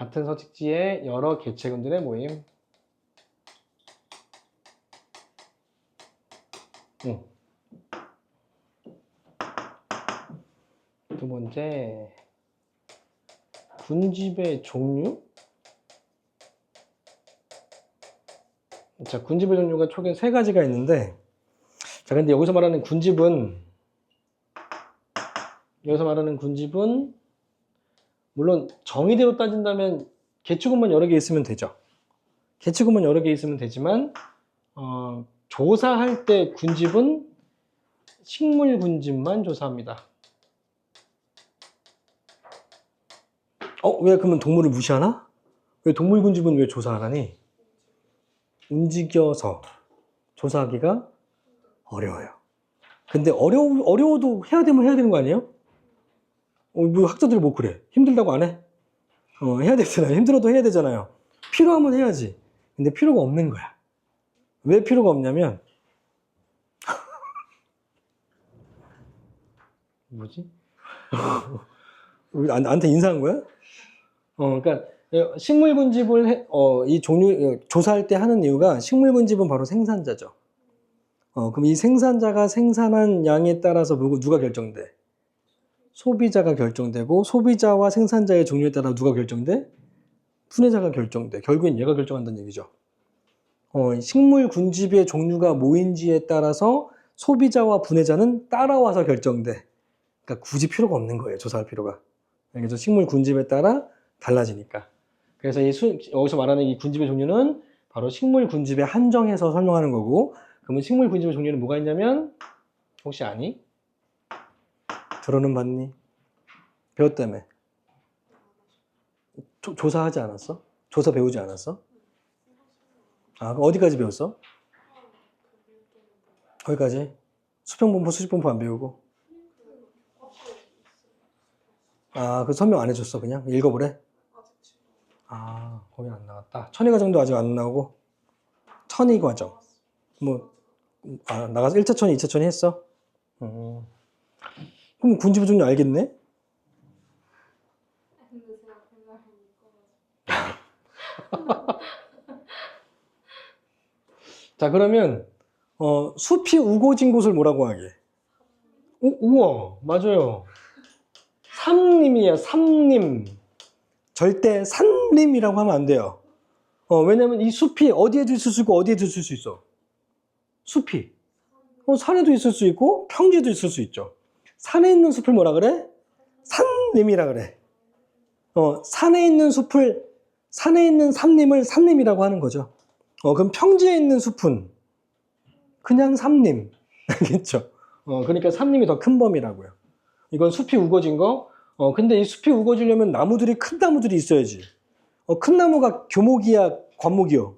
같은 서식지의 여러 개체군들의 모임. 두 번째, 군집의 종류? 자, 군집의 종류가 총 3가지가 있는데, 자, 근데 여기서 말하는 군집은 물론 정의대로 따진다면 개축음만 여러 개 있으면 되죠. 개축음만 여러 개 있으면 되지만 조사할 때 군집은 식물 군집만 조사합니다. 왜 그러면 동물을 무시하나? 왜 동물 군집은 왜 조사 안 하니? 움직여서 조사하기가 어려워요. 근데 어려워도 해야 되는 거 아니에요? 뭐 학자들이 뭐 그래? 힘들다고 안 해? 해야 되잖아요. 힘들어도 해야 되잖아요. 필요하면 해야지. 근데 필요가 없는 거야. 왜 필요가 없냐면 뭐지? 나한테 인사한 거야? 그러니까 식물 군집을 이 종류 조사할 때 하는 이유가 식물 군집은 바로 생산자죠. 그럼 이 생산자가 생산한 양에 따라서 누가 결정돼? 소비자가 결정되고, 소비자와 생산자의 종류에 따라 누가 결정돼? 분해자가 결정돼. 결국엔 얘가 결정한다는 얘기죠. 식물 군집의 종류가 뭐인지에 따라서 소비자와 분해자는 따라와서 결정돼. 그러니까 굳이 필요가 없는 거예요. 조사할 필요가. 그래서 식물 군집에 따라 달라지니까. 그래서 여기서 말하는 이 군집의 종류는 바로 식물 군집에 한정해서 설명하는 거고, 그러면 식물 군집의 종류는 뭐가 있냐면, 혹시 아니? 들어는 봤니? 배웠다며. 조사하지 않았어? 조사 배우지 않았어? 어디까지 배웠어? 거기까지? 수평분포, 수직분포 안 배우고? 그 설명 안 해줬어, 그냥? 읽어보래? 거기 안 나왔다. 천위 과정도 아직 안 나오고? 천위 과정. 나가서 1차 천위, 2차 천위 했어? 그럼 군집의 종류 알겠네? 자, 그러면 숲이 우거진 곳을 뭐라고 하게? 우와, 맞아요. 삼림이에요, 삼림. 절대 산림이라고 하면 안 돼요. 왜냐면 이 숲이 어디에도 있을 수 있고 어디에도 있을 수 있어. 숲이. 산에도 있을 수 있고 평지에도 있을 수 있죠. 산에 있는 숲을 뭐라 그래? 산림이라 그래. 산에 있는 산림을 산림이라고 하는 거죠. 그럼 평지에 있는 숲은 그냥 삼림. 알겠죠? 그러니까 삼림이 더 큰 범위라고요. 이건 숲이 우거진 거. 근데 이 숲이 우거지려면 큰 나무들이 있어야지. 큰 나무가 교목이야, 관목이요?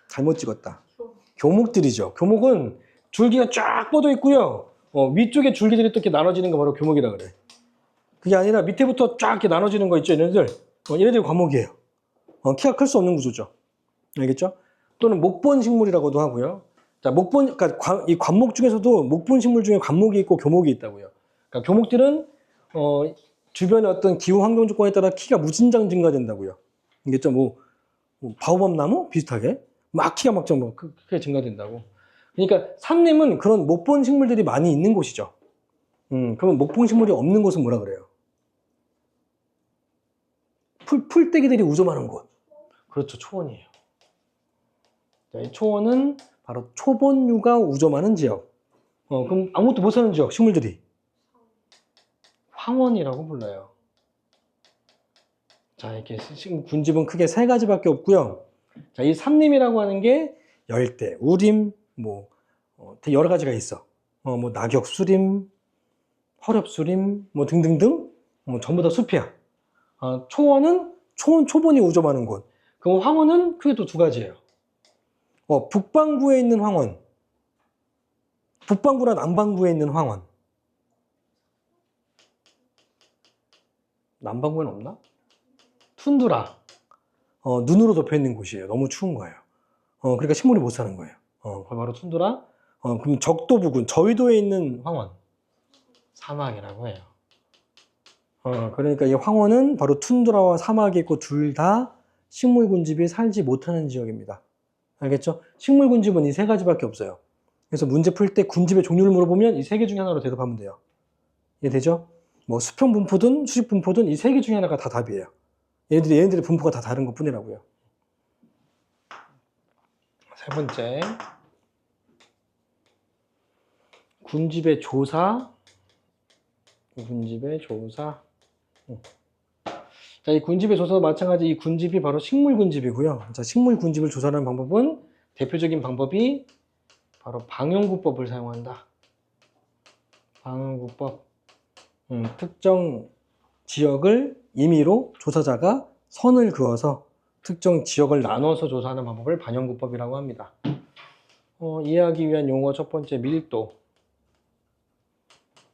잘못 찍었다. 교목들이죠. 교목은 줄기가 쫙 뻗어 있고요. 위쪽에 줄기들이 또 이렇게 나눠지는 거 바로 교목이라 그래. 그게 아니라 밑에부터 쫙 이렇게 나눠지는 거 있죠, 얘네들. 얘네들이 관목이에요. 키가 클 수 없는 구조죠. 알겠죠? 또는 목본 식물이라고도 하고요. 자, 그러니까 이 관목 중에서도 목본 식물 중에 관목이 있고 교목이 있다고요. 그러니까 교목들은 주변의 어떤 기후 환경 조건에 따라 키가 무진장 증가된다고요. 알겠죠? 바오밥 나무 비슷하게 막 키가 막 크게 증가된다고. 그러니까 산림은 그런 목본 식물들이 많이 있는 곳이죠. 그러면 목본 식물이 없는 곳은 뭐라 그래요? 풀떼기들이 우점하는 곳. 그렇죠, 초원이에요. 자, 이 초원은 바로 초본류가 우점하는 지역. 그럼 아무것도 못 사는 지역, 식물들이 황원이라고 불러요. 자, 이렇게 군집은 크게 3가지밖에 없고요. 자, 이 삼림이라고 하는 게 열대, 우림, 되게 여러 가지가 있어. 낙엽수림, 허렵수림, 등등등, 전부 다 숲이야. 초원은 초본이 우점하는 곳. 그럼 황원은 크게 또 2가지예요. 북반구에 있는 황원, 북반구나 남반구에 있는 황원. 남반구에는 없나? 툰드라. 눈으로 덮여 있는 곳이에요. 너무 추운 거예요. 그러니까 식물이 못 사는 거예요. 바로 툰드라. 그럼 적도 부근, 저위도에 있는 황원. 사막이라고 해요. 그러니까 이 황원은 바로 툰드라와 사막이 있고 둘 다 식물군집이 살지 못하는 지역입니다. 알겠죠? 식물군집은 이 세 가지밖에 없어요. 그래서 문제 풀 때 군집의 종류를 물어보면 이 세 개 중에 하나로 대답하면 돼요. 이해되죠? 뭐 수평 분포든 수직 분포든 이 세 개 중에 하나가 다 답이에요. 얘네들의 분포가 다 다른 것 뿐이라고요. 세 번째, 군집의 조사. 자, 이 군집의 조사도 마찬가지. 이 군집이 바로 식물 군집이고요. 자, 식물 군집을 조사하는 방법은 대표적인 방법이 바로 방형구법을 사용한다. 방형구법. 특정 지역을 임의로 조사자가 선을 그어서 특정 지역을 나눠서 조사하는 방법을 방형구법이라고 합니다. 이해하기 위한 용어 첫 번째, 밀도.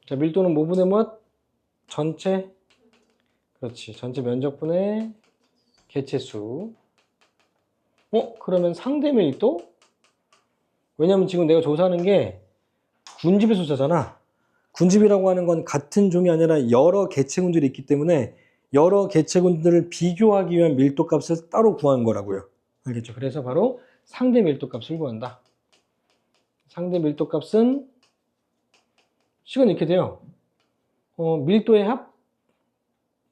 자, 밀도는 뭐분의 뭐? 전체, 그렇지. 전체 면적분의 개체수. 그러면 상대 밀도? 왜냐면 지금 내가 조사하는 게 군집의 조사잖아. 군집이라고 하는 건 같은 종이 아니라 여러 개체군들이 있기 때문에 여러 개체군들을 비교하기 위한 밀도 값을 따로 구하는 거라고요. 알겠죠? 그래서 바로 상대 밀도 값을 구한다. 상대 밀도 값은 식은 이렇게 돼요. 밀도의 합,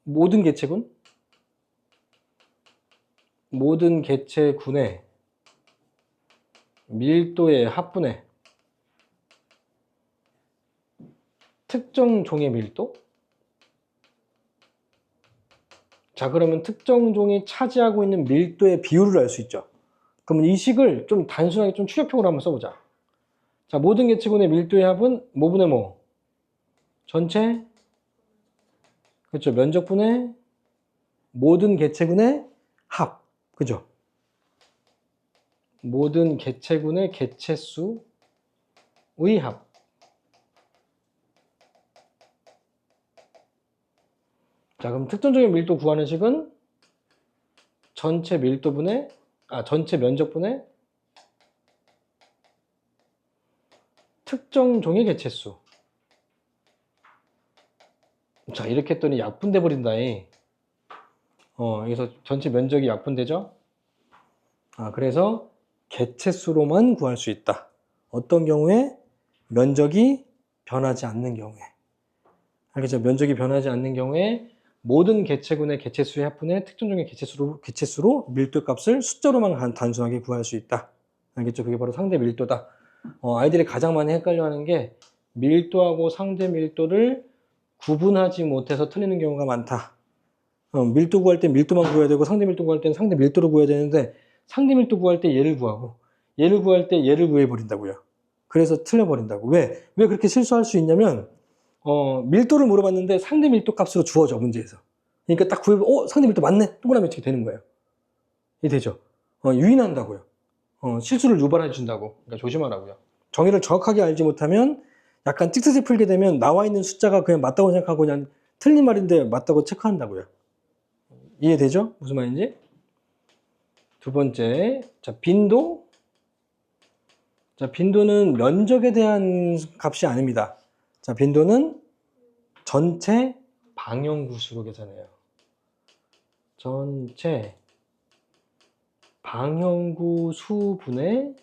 모든 개체군의 밀도의 합분의 특정 종의 밀도. 자, 그러면 특정 종이 차지하고 있는 밀도의 비율을 알 수 있죠. 그러면 이 식을 좀 단순하게 좀 추격형으로 한번 써보자. 자, 모든 개체군의 밀도의 합은 뭐분의 뭐? 전체, 그렇죠. 면적분의 모든 개체군의 합, 그죠? 모든 개체군의 개체수의 합. 자, 그럼 특정적인 밀도 구하는 식은 전체 면적분의 특정 종의 개체수. 자, 이렇게 했더니 약분돼 버린다. 여기서 전체 면적이 약분되죠? 그래서 개체수로만 구할 수 있다. 어떤 경우에? 면적이 변하지 않는 경우에. 알겠죠? 면적이 변하지 않는 경우에 모든 개체군의 개체수의 합분의 특정 종의 개체수로 밀도값을 숫자로만 단순하게 구할 수 있다. 알겠죠? 그게 바로 상대 밀도다. 아이들이 가장 많이 헷갈려하는 게 밀도하고 상대 밀도를 구분하지 못해서 틀리는 경우가 많다. 밀도 구할 때 밀도만 구해야 되고 상대 밀도 구할 때는 상대 밀도를 구해야 되는데 상대 밀도 구할 때 얘를 구하고 얘를 구할 때 얘를 구해버린다고요. 그래서 틀려버린다고. 왜 그렇게 실수할 수 있냐면 밀도를 물어봤는데 상대 밀도 값으로 주어져, 문제에서. 그러니까 딱 구해보면 상대 밀도 맞네? 동그라미 치게 되는 거예요. 이게 되죠. 유인한다고요. 실수를 유발해 준다고. 그러니까 조심하라고요. 정의를 정확하게 알지 못하면 약간 틱트스 풀게 되면 나와 있는 숫자가 그냥 맞다고 생각하고 그냥 틀린 말인데 맞다고 체크한다고요. 이해되죠? 무슨 말인지? 두 번째, 자, 빈도. 자, 빈도는 면적에 대한 값이 아닙니다. 자, 빈도는 전체 방형구수로 계산해요. 전체 방형구 수분의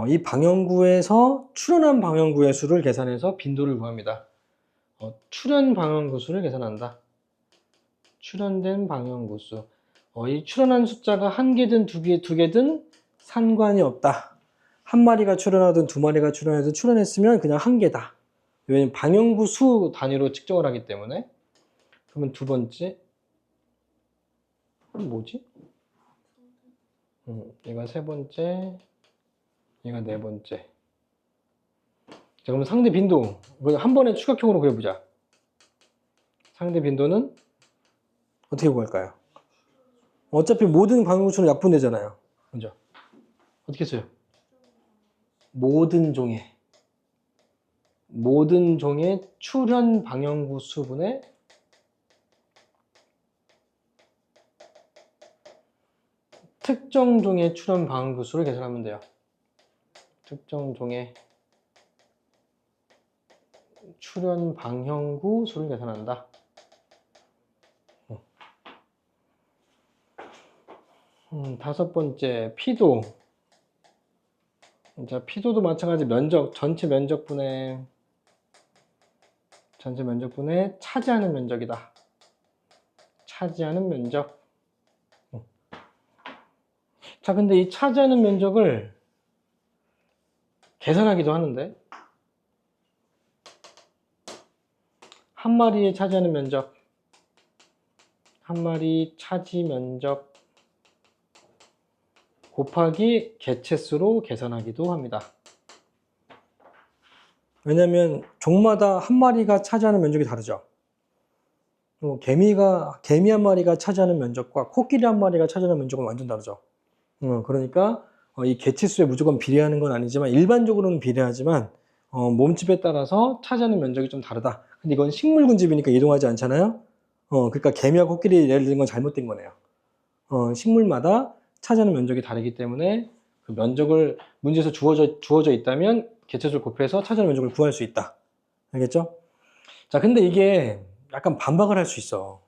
이 방형구에서 출현한 방형구의 수를 계산해서 빈도를 구합니다. 출현 방형구 수를 계산한다. 출현된 방형구 수. 이 출현한 숫자가 한 개든 두 개든 상관이 없다. 한 마리가 출현하든 두 마리가 출현하든 출현했으면 그냥 한 개다. 왜냐면 방형구 수 단위로 측정을 하기 때문에. 그러면 두 번째, 뭐지? 얘가 세 번째, 얘가 네 번째. 자, 그럼 상대 빈도, 한 번에 추격형으로 그려보자. 상대 빈도는 어떻게 구할까요? 어차피 모든 방형구수는 약분되잖아요. 그죠? 어떻게 써요? 모든 종의 출현 방형구 수분의 특정 종의 출현 방형구 수를 계산하면 돼요. 특정 종의 출현 방형구 수를 계산한다. 다섯 번째, 피도. 자, 피도도 마찬가지 면적, 전체 면적분의 차지하는 면적이다. 차지하는 면적. 자, 근데 이 차지하는 면적을 계산하기도 하는데, 한 마리에 차지하는 면적, 한 마리 차지 면적 곱하기 개체수로 계산하기도 합니다. 왜냐면 종마다 한 마리가 차지하는 면적이 다르죠. 개미 한 마리가 차지하는 면적과 코끼리 한 마리가 차지하는 면적은 완전 다르죠. 그러니까 이 개체수에 무조건 비례하는 건 아니지만 일반적으로는 비례하지만 몸집에 따라서 차지하는 면적이 좀 다르다. 근데 이건 식물군집이니까 이동하지 않잖아요. 그러니까 개미와 코끼리 예를 든 건 잘못된 거네요. 식물마다 차지하는 면적이 다르기 때문에 그 면적을 문제에서 주어져 있다면 개체수를 곱해서 차지하는 면적을 구할 수 있다. 알겠죠? 자, 근데 이게 약간 반박을 할 수 있어.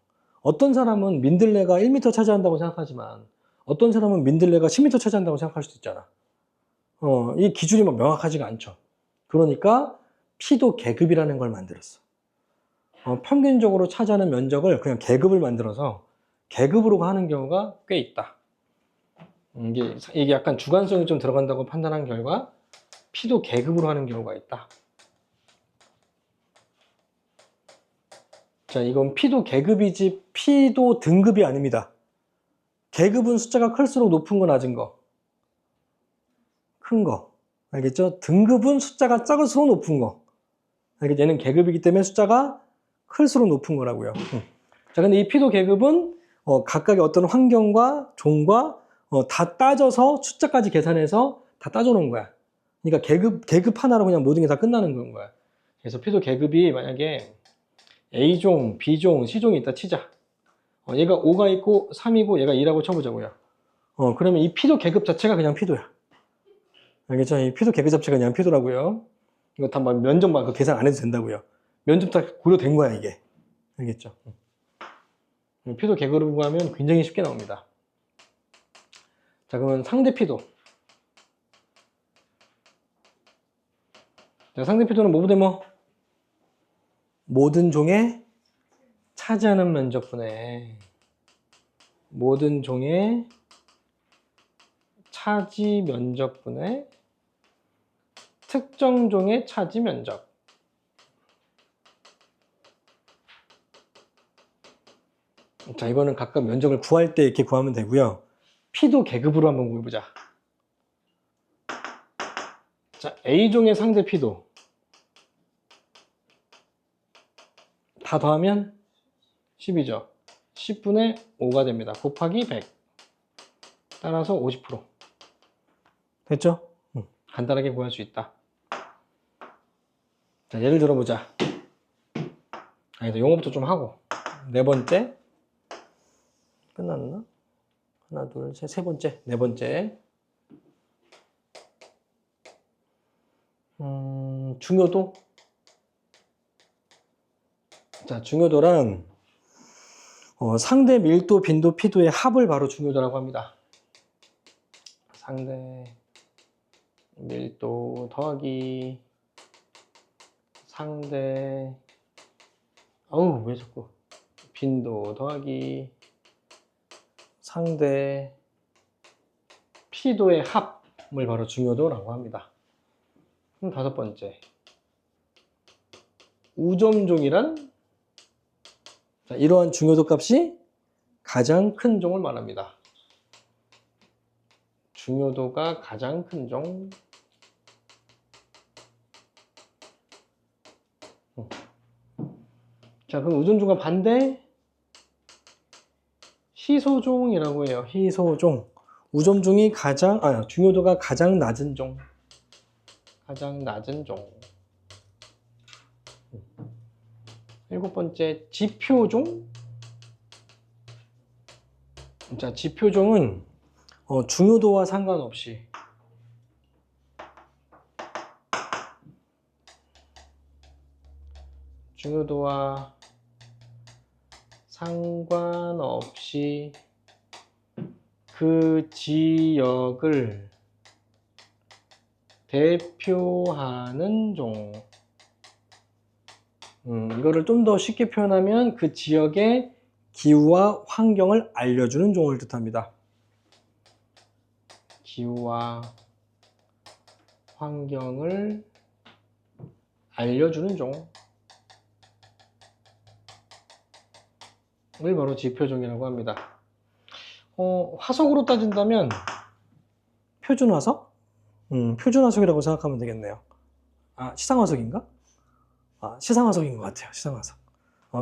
어떤 사람은 민들레가 1m 차지한다고 생각하지만 어떤 사람은 민들레가 10m 차지한다고 생각할 수도 있잖아. 이 기준이 뭐 명확하지가 않죠. 그러니까 피도 계급이라는 걸 만들었어. 평균적으로 차지하는 면적을 그냥 계급을 만들어서 계급으로 하는 경우가 꽤 있다. 이게 약간 주관성이 좀 들어간다고 판단한 결과 피도 계급으로 하는 경우가 있다. 자, 이건 피도 계급이지 피도 등급이 아닙니다. 계급은 숫자가 클수록 높은 거 낮은 거, 큰 거. 알겠죠? 등급은 숫자가 작을수록 높은 거. 알겠죠? 얘는 계급이기 때문에 숫자가 클수록 높은 거라고요. 자, 근데 이 피도 계급은 각각의 어떤 환경과 종과 다 따져서 숫자까지 계산해서 다 따져놓은 거야. 그러니까 계급 하나로 그냥 모든 게 다 끝나는 거야. 그래서 피도 계급이 만약에 A종, B종, C종이 있다 치자. 얘가 5가 있고 3이고 얘가 2라고 쳐보자고요. 그러면 이 피도 계급 자체가 그냥 피도야. 알겠죠? 이 피도 계급 자체가 그냥 피도라고요. 이거 다 막 면적 막 계산 안 해도 된다고요. 면적 다 고려된 거야, 이게. 알겠죠? 피도 계급으로 구하면 굉장히 쉽게 나옵니다. 자, 그러면 상대 피도. 자, 상대 피도는 뭐보다 뭐? 모든 종의 차지하는 면적분의 모든 종의 차지 면적분의 특정 종의 차지 면적. 자, 이거는 각각 면적을 구할 때 이렇게 구하면 되고요. 피도 계급으로 한번 구해보자. 자, A종의 상대 피도 다 더하면 10이죠. 10분의 5가 됩니다. 곱하기 100. 따라서 50%. 됐죠? 간단하게 구할 수 있다. 자, 예를 들어보자. 용어부터 좀 하고. 네 번째. 끝났나? 하나, 둘, 셋, 세 번째. 네 번째. 중요도. 자, 중요도란 상대 밀도, 빈도, 피도의 합을 바로 중요도라고 합니다. 상대 밀도 더하기 상대 왜 자꾸 빈도 더하기 상대 피도의 합을 바로 중요도라고 합니다. 그럼 다섯 번째, 우점종이란 자, 이러한 중요도 값이 가장 큰 종을 말합니다. 중요도가 가장 큰 종. 자, 그럼 우점종과 반대 희소종이라고 해요. 희소종. 우점종이 중요도가 가장 낮은 종. 가장 낮은 종. 일곱 번째, 지표종. 자, 지표종은 중요도와 상관없이 중요도와 상관없이 그 지역을 대표하는 종. 이거를 좀 더 쉽게 표현하면 그 지역의 기후와 환경을 알려주는 종을 뜻합니다. 기후와 환경을 알려주는 종을 바로 지표종이라고 합니다. 화석으로 따진다면 표준화석? 표준화석이라고 생각하면 되겠네요. 아, 시상화석인가? 아, 시상화석인 것 같아요. 시상화석.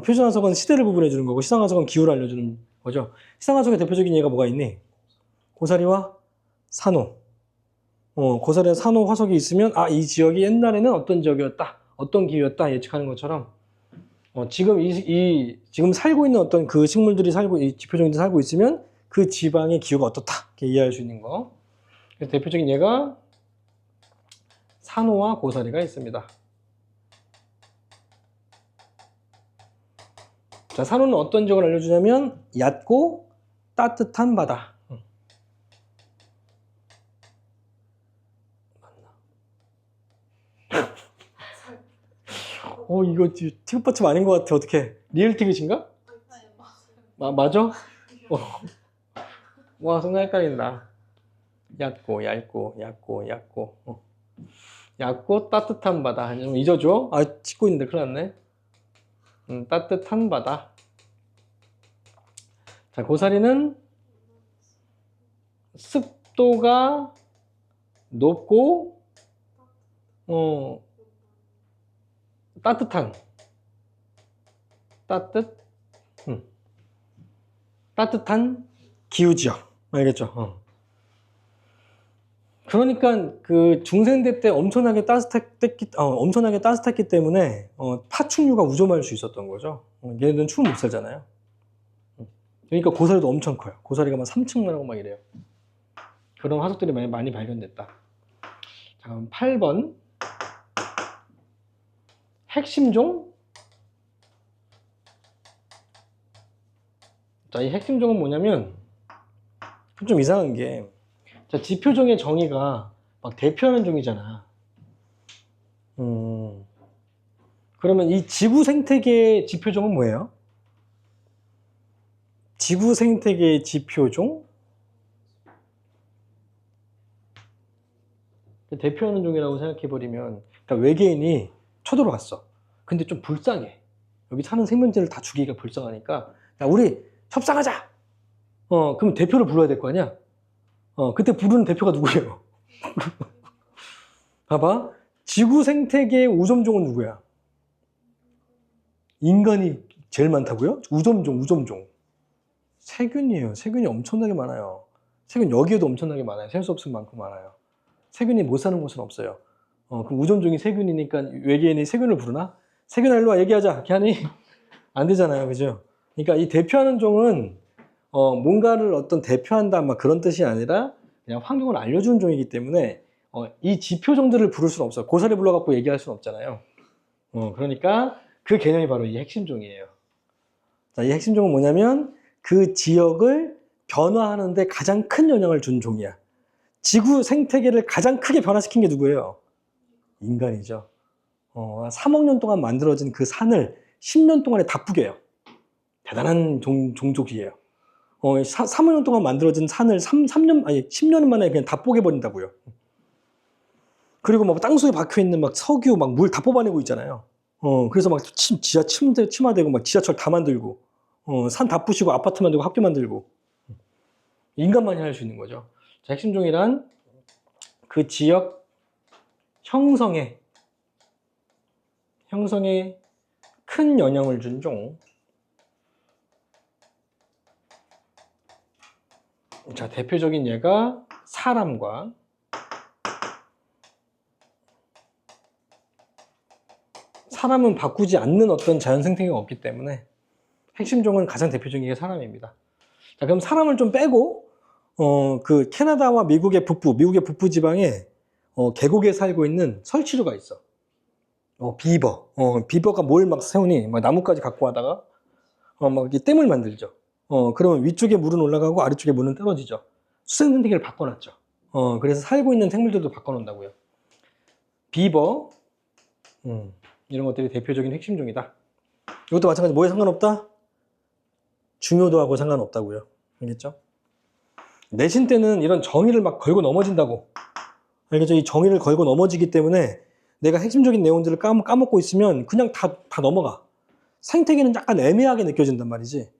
표준화석은 시대를 구분해주는 거고 시상화석은 기후를 알려주는 거죠. 시상화석의 대표적인 예가 뭐가 있니? 고사리와 산호. 고사리와 산호 화석이 있으면 이 지역이 옛날에는 어떤 지역이었다, 어떤 기후였다 예측하는 것처럼 지금 지금 살고 있는 어떤 그 식물들이 이 지표종들이 살고 있으면 그 지방의 기후가 어떻다 이렇게 이해할 수 있는 거. 그래서 대표적인 예가 산호와 고사리가 있습니다. 자, 산호는 어떤 지역을 알려주냐면 얕고 따뜻한 바다. 이거 티귿 받침 아닌 것 같아. 어떡해. 리얼 티귿인가? 맞아? 와, 순간 헷갈린다. 얕고 따뜻한 바다. 좀 잊어줘. 찍고 있는데 큰일 났네. 따뜻한 바다. 자, 고사리는 습도가 높고 따뜻한 기후지역. 알겠죠? 그러니까 그 중생대 때 엄청나게 따뜻했기 때문에 파충류가 우점할 수 있었던 거죠. 얘네들은 추운 못 살잖아요. 그러니까 고사리도 엄청 커요. 고사리가 막 3층만 하고 막 이래요. 그런 화석들이 많이 발견됐다. 자, 그럼 8번 핵심종. 자, 이 핵심종은 뭐냐면 좀 이상한 게, 자, 지표종의 정의가 막 대표하는 종이잖아. 그러면 이 지구 생태계의 지표종은 뭐예요? 지구 생태계의 지표종? 대표하는 종이라고 생각해버리면, 그러니까 외계인이 쳐들어왔어. 근데 좀 불쌍해. 여기 사는 생명체를 다 죽이기가 불쌍하니까, 야, 우리 협상하자! 그럼 대표를 불러야 될 거 아니야? 그때 부르는 대표가 누구예요? 봐봐. 지구 생태계의 우점종은 누구야? 인간이 제일 많다고요? 우점종. 세균이에요. 세균이 엄청나게 많아요. 세균 여기에도 엄청나게 많아요. 셀 수 없을 만큼 많아요. 세균이 못 사는 곳은 없어요. 그럼 우점종이 세균이니까 외계인이 세균을 부르나? 세균아, 일로 와, 얘기하자. 이렇게 하니? 안 되잖아요. 그죠? 그러니까 이 대표하는 종은 뭔가를 어떤 대표한다 막 그런 뜻이 아니라 그냥 환경을 알려주는 종이기 때문에 이 지표종들을 부를 수는 없어요. 고사리 불러갖고 얘기할 수는 없잖아요. 그러니까 그 개념이 바로 이 핵심종이에요. 자, 이 핵심종은 뭐냐면 그 지역을 변화하는 데 가장 큰 영향을 준 종이야. 지구 생태계를 가장 크게 변화시킨 게 누구예요? 인간이죠. 3억 년 동안 만들어진 그 산을 10년 동안에 다 뿌개요. 대단한 종족이에요. 3억 년 동안 만들어진 산을 10년 만에 그냥 다 뽀개버린다고요. 그리고 막 땅속에 박혀있는 막 석유, 막 물 다 뽑아내고 있잖아요. 그래서 막 지하 침하되고 막 지하철 다 만들고, 산 다 부시고 아파트 만들고 학교 만들고. 인간만이 할 수 있는 거죠. 자, 핵심종이란 그 지역 형성에 큰 영향을 준 종. 자, 대표적인 예가 사람은 바꾸지 않는 어떤 자연 생태계가 없기 때문에 핵심종은 가장 대표적인 게 사람입니다. 자, 그럼 사람을 좀 빼고 그 캐나다와 미국의 북부 지방에 계곡에 살고 있는 설치류가 있어. 비버. 비버가 뭘 막 세우니? 막 나무까지 갖고 와다가, 막 이렇게 댐을 만들죠. 그러면 위쪽에 물은 올라가고 아래쪽에 물은 떨어지죠. 수생 생태계를 바꿔놨죠. 그래서 살고 있는 생물들도 바꿔놓는다고요. 비버, 이런 것들이 대표적인 핵심종이다. 이것도 마찬가지 뭐에 상관없다? 중요도하고 상관없다고요. 알겠죠? 내신 때는 이런 정의를 막 걸고 넘어진다고. 알겠죠? 이 정의를 걸고 넘어지기 때문에 내가 핵심적인 내용들을 까먹고 있으면 그냥 다 넘어가. 생태계는 약간 애매하게 느껴진단 말이지.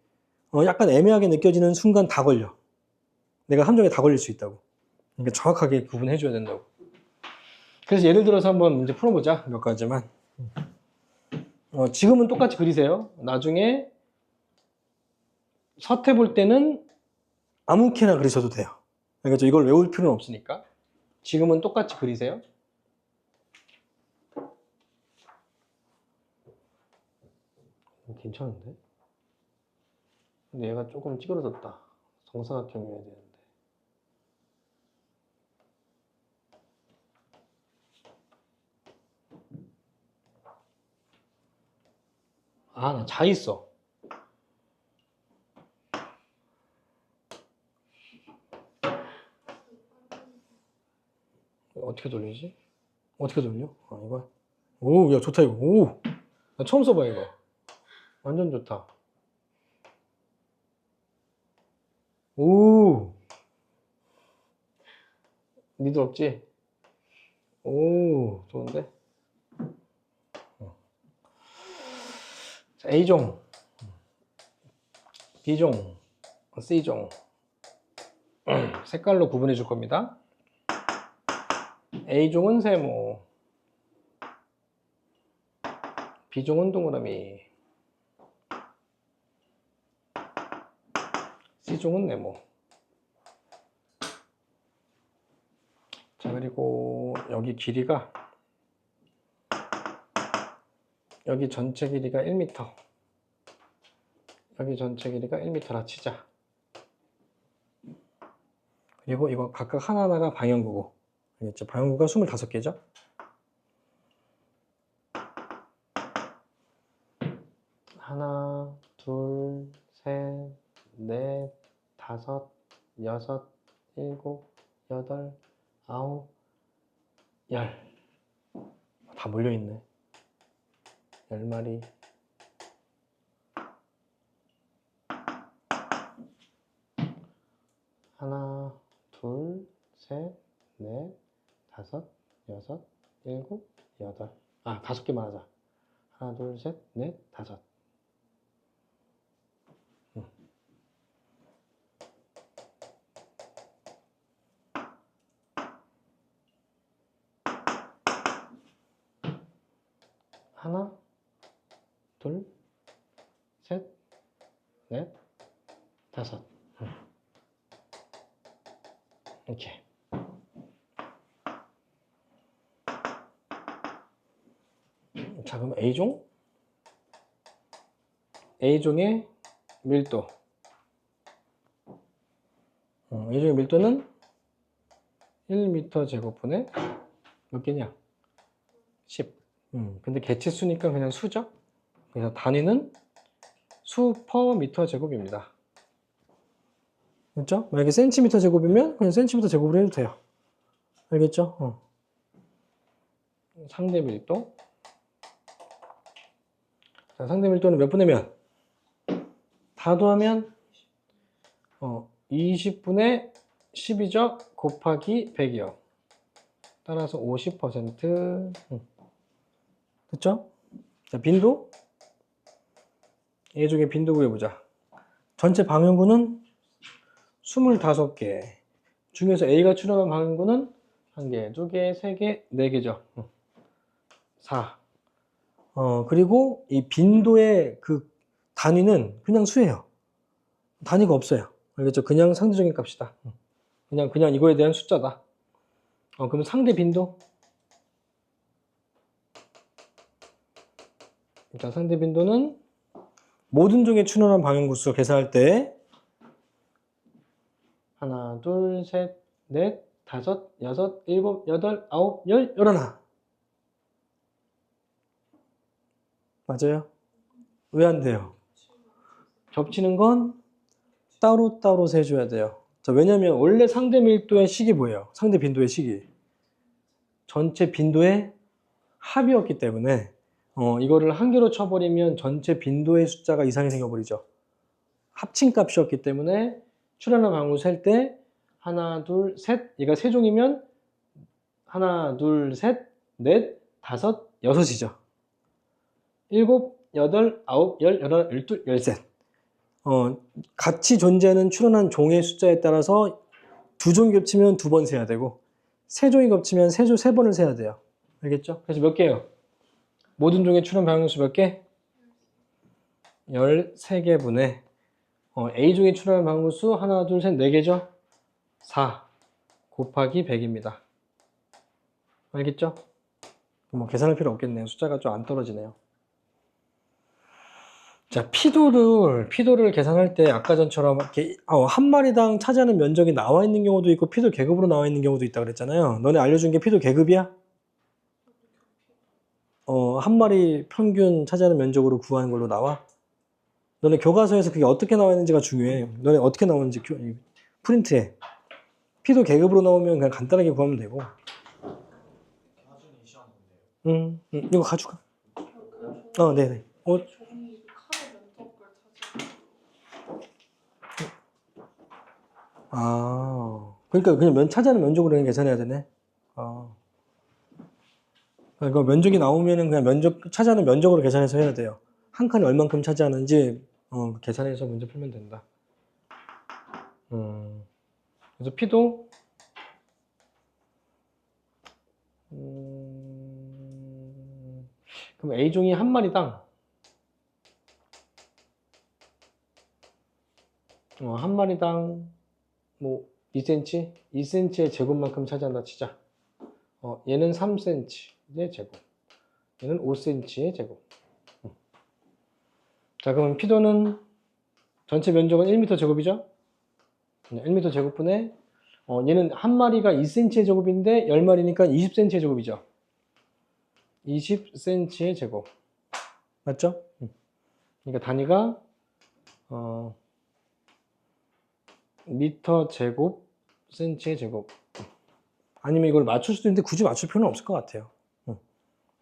약간 애매하게 느껴지는 순간 다 걸려. 내가 함정에 다 걸릴 수 있다고. 그러니까 정확하게 구분해줘야 된다고. 그래서 예를 들어서 한번 문제 풀어보자. 몇 가지만. 지금은 똑같이 그리세요. 나중에 서태 볼 때는 아무렇게나 그리셔도 돼요. 알겠죠? 이걸 외울 필요는 없으니까. 지금은 똑같이 그리세요. 괜찮은데? 근데 얘가 조금 찌그러졌다. 정사각형이어야 되는데. 나 자 있어. 어떻게 돌리지? 어떻게 돌려? 이거. 오, 야, 좋다, 이거. 오! 나 처음 써봐, 이거. 완전 좋다. 오! 니들 없지? 오, 좋은데? 자, A종, B종, C종. 색깔로 구분해 줄 겁니다. A종은 세모, B종은 동그라미, C종은 네모. 자, 그리고 여기 길이가, 여기 전체 길이가 1m, 여기 전체 길이가 1m라 치자. 그리고 이거 각각 하나하나가 방향구고. 알겠죠? 방향구가 25개죠? 하나, 둘, 셋, 넷, 다섯, 여섯, 일곱, 여덟, 아홉, 열. 다 몰려있네. 10마리. 하나, 둘, 셋, 넷, 다섯, 여섯, 일곱, 여덟. 5개만 하자. 하나, 둘, 셋, 넷, 다섯. 하나, 둘, 셋, 넷, 다섯. 이렇게. 자, 그럼 A종? A종의 밀도. A종의 밀도는 1m 제곱분에 몇 개냐? 10. 근데 개체수니까 그냥 수죠? 그래서 단위는 수 퍼 미터 제곱입니다. 그렇죠? 만약에 센티미터 제곱이면 그냥 센티미터 제곱으로 해도 돼요. 알겠죠? 상대 밀도. 자, 상대 밀도는 몇 분의 몇? 다 더하면 20분의 10이죠? 곱하기 100이요. 따라서 50%. 됐죠? 자, 빈도. A종의 빈도 구해보자. 전체 방향구는 25개. 중에서 A가 출현한 방향구는 1개, 2개, 3개, 4개죠. 4. 그리고 이 빈도의 그 단위는 그냥 수예요. 단위가 없어요. 알겠죠? 그냥 상대적인 값이다. 그냥 이거에 대한 숫자다. 그럼 상대 빈도. 자, 상대 빈도는 모든 종에 출현한 방향구수 계산할 때 하나, 둘, 셋, 넷, 다섯, 여섯, 일곱, 여덟, 아홉, 열, 11. 맞아요? 왜 안 돼요? 겹치는 건 따로따로 세줘야 돼요. 자, 왜냐면 원래 상대 밀도의 식이 뭐예요? 상대 빈도의 식이 전체 빈도의 합이었기 때문에 이거를 한 개로 쳐버리면 전체 빈도의 숫자가 이상이 생겨버리죠. 합친 값이었기 때문에 출현한 방울 셀 때 하나, 둘, 셋, 얘가 세종이면 하나, 둘, 셋, 넷, 다섯, 여섯이죠. 일곱, 여덟, 아홉, 열, 열하나, 열둘, 열셋. 같이 존재하는 출현한 종의 숫자에 따라서 두 종이 겹치면 두 번 세야 되고 세 종이 겹치면 세 번을 세야 돼요. 알겠죠? 그래서 몇 개예요? 모든 종의 출현 방향수 몇 개? 13개분의 A종의 출현 방향수 하나, 둘, 셋, 4개죠? 4 곱하기 100입니다. 알겠죠? 뭐 계산할 필요 없겠네요. 숫자가 좀 안 떨어지네요. 자, 피도를 계산할 때 아까 전처럼 이렇게 한 마리당 차지하는 면적이 나와 있는 경우도 있고 피도 계급으로 나와 있는 경우도 있다 그랬잖아요. 너네 알려준 게 피도 계급이야? 한 마리 평균 차지하는 면적으로 구하는 걸로 나와? 너네 교과서에서 그게 어떻게 나와 있는지가 중요해. 너네 어떻게 나오는지 프린트해. 피도 계급으로 나오면 그냥 간단하게 구하면 되고. 이거 가져가. 네네. 그러니까 그냥 차지하는 면적으로 그냥 계산해야 되네. 그러니까 면적이 나오면은 그냥 차지하는 면적으로 계산해서 해야 돼요. 한 칸이 얼만큼 차지하는지 계산해서 문제 풀면 된다. 그래서 P도 그럼 A종이 한 마리당 한 마리당 뭐 2cm? 2cm의 제곱만큼 차지한다 치자. 얘는 3cm의 제곱. 얘는 5cm의 제곱. 자, 그러면 피도는 전체 면적은 1m 제곱이죠? 1m 제곱분에 얘는 한 마리가 2cm의 제곱인데 10마리니까 20cm의 제곱이죠. 20cm의 제곱. 맞죠? 그러니까 단위가 미터 제곱, 센치의 제곱. 아니면 이걸 맞출 수도 있는데 굳이 맞출 필요는 없을 것 같아요.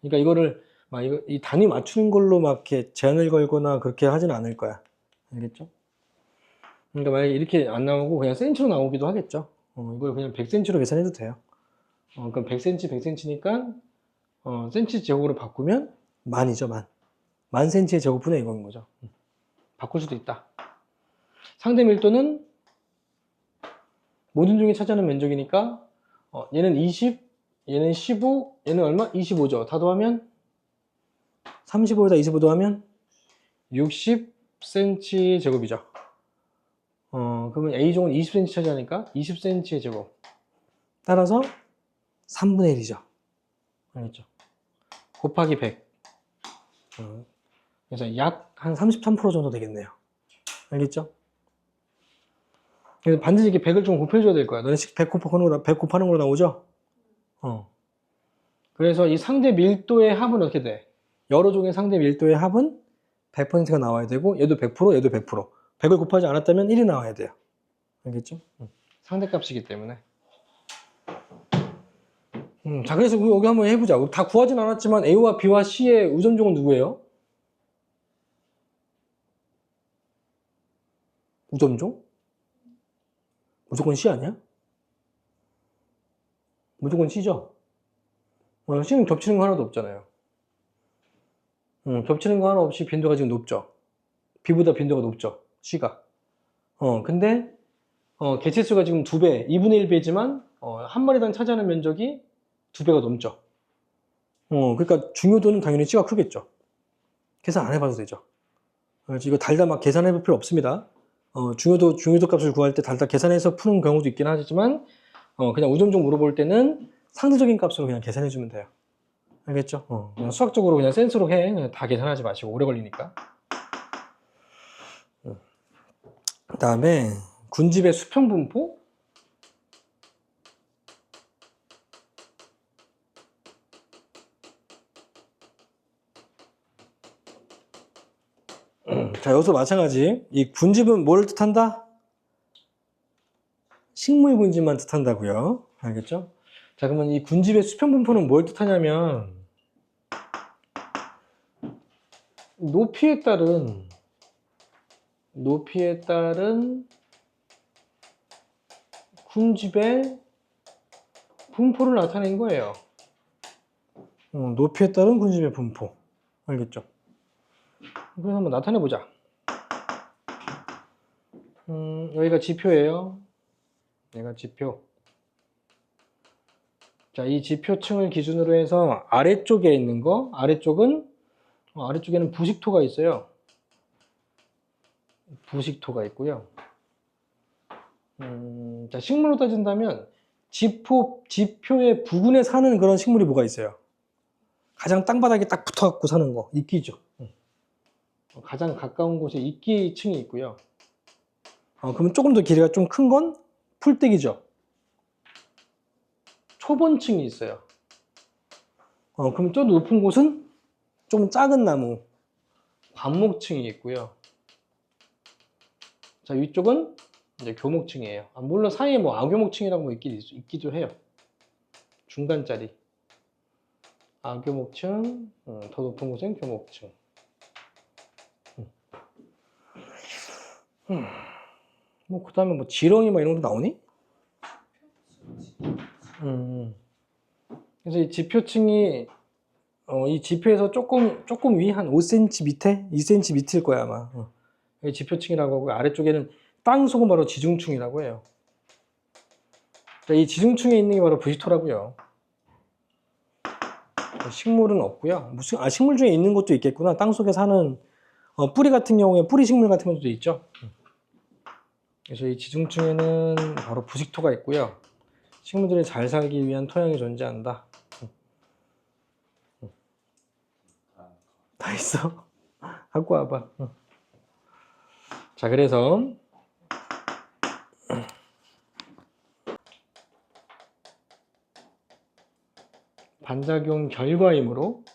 그러니까 이거를 이 단위 맞추는 걸로 막 이렇게 제한을 걸거나 그렇게 하진 않을 거야. 알겠죠? 그러니까 만약에 이렇게 안 나오고 그냥 센치로 나오기도 하겠죠. 이걸 그냥 100cm로 계산해도 돼요. 그럼 100cm, 100cm니까 센치 제곱으로 바꾸면 만이죠, 만. 만 센치의 제곱분의 이거인 거죠. 바꿀 수도 있다. 상대 밀도는 모든 종이 차지하는 면적이니까 얘는 20, 얘는 15, 얘는 얼마? 25죠. 다 더하면 35에다 25 더하면 60cm 제곱이죠. 그러면 A종은 20cm 차지하니까 20cm의 제곱. 따라서 3분의 1이죠. 알겠죠? 곱하기 100. 그래서 약 한 33% 정도 되겠네요. 알겠죠? 그래서 반드시 이렇게 100을 좀 곱해줘야 될 거야. 너네 100 곱하는 걸로 나오죠? 그래서 이 상대 밀도의 합은 어떻게 돼? 여러 종의 상대 밀도의 합은 100%가 나와야 되고 얘도 100%, 얘도 100%. 100을 곱하지 않았다면 1이 나와야 돼요. 알겠죠? 상대값이기 때문에. 자, 그래서 여기 한번 해보자. 다 구하진 않았지만 A와 B와 C의 우점종은 누구예요? 우점종? 무조건 C 아니야? 무조건 C죠? C는 겹치는 거 하나도 없잖아요. 겹치는 거 하나 없이 빈도가 지금 높죠? B보다 빈도가 높죠? C가. 근데 개체수가 지금 2배, 2분의 1배지만 한 마리당 차지하는 면적이 2배가 넘죠. 그러니까 중요도는 당연히 C가 크겠죠. 계산 안 해봐도 되죠. 그래서 이거 달달 막 계산해 볼 필요 없습니다. 중요도 값을 구할 때 달달 계산해서 푸는 경우도 있긴 하지만 그냥 우점종 물어볼 때는 상대적인 값으로 그냥 계산해 주면 돼요. 알겠죠? 그냥 수학적으로 그냥 센스로 해. 그냥 다 계산하지 마시고 오래 걸리니까. 그 다음에 군집의 수평 분포? 자, 여기서 마찬가지. 이 군집은 뭐를 뜻한다? 식물 군집만 뜻한다고요. 알겠죠? 자, 그러면 이 군집의 수평 분포는 뭘 뜻하냐면 높이에 따른 군집의 분포를 나타낸 거예요. 높이에 따른 군집의 분포. 알겠죠? 그래서 한번 나타내 보자. 여기가 지표예요. 얘가 지표. 자, 이 지표층을 기준으로 해서 아래쪽에 있는 거, 아래쪽에는 부식토가 있어요. 부식토가 있고요. 자, 식물로 따진다면 지표의 부근에 사는 그런 식물이 뭐가 있어요? 가장 땅바닥에 딱 붙어갖고 사는 거, 이끼죠. 가장 가까운 곳에 이끼층이 있고요. 그럼 조금 더 길이가 좀 큰 건 풀떼기죠. 초본층이 있어요. 그럼 저 높은 곳은 좀 작은 나무, 관목층이 있고요. 자, 위쪽은 이제 교목층이에요. 물론 사이에 뭐 아교목층이라고 뭐 있기도 해요. 중간짜리. 아교목층, 더 높은 곳은 교목층. 뭐, 그 다음에 뭐, 지렁이 막 이런 것도 나오니? 그래서 이 지표층이, 이 지표에서 조금 위, 한 5cm 밑에? 2cm 밑일 거야, 아마. 이 지표층이라고 하고, 아래쪽에는 땅속은 바로 지중층이라고 해요. 자, 이 지중층에 있는 게 바로 부식토라고요. 식물은 없고요. 식물 중에 있는 것도 있겠구나. 땅속에 사는, 뿌리 같은 경우에 뿌리 식물 같은 것도 있죠. 그래서 이 지중층에는 바로 부식토가 있고요. 식물들이 잘 살기 위한 토양이 존재한다. 다 있어? 갖고 와봐. 자, 그래서 반작용 결과이므로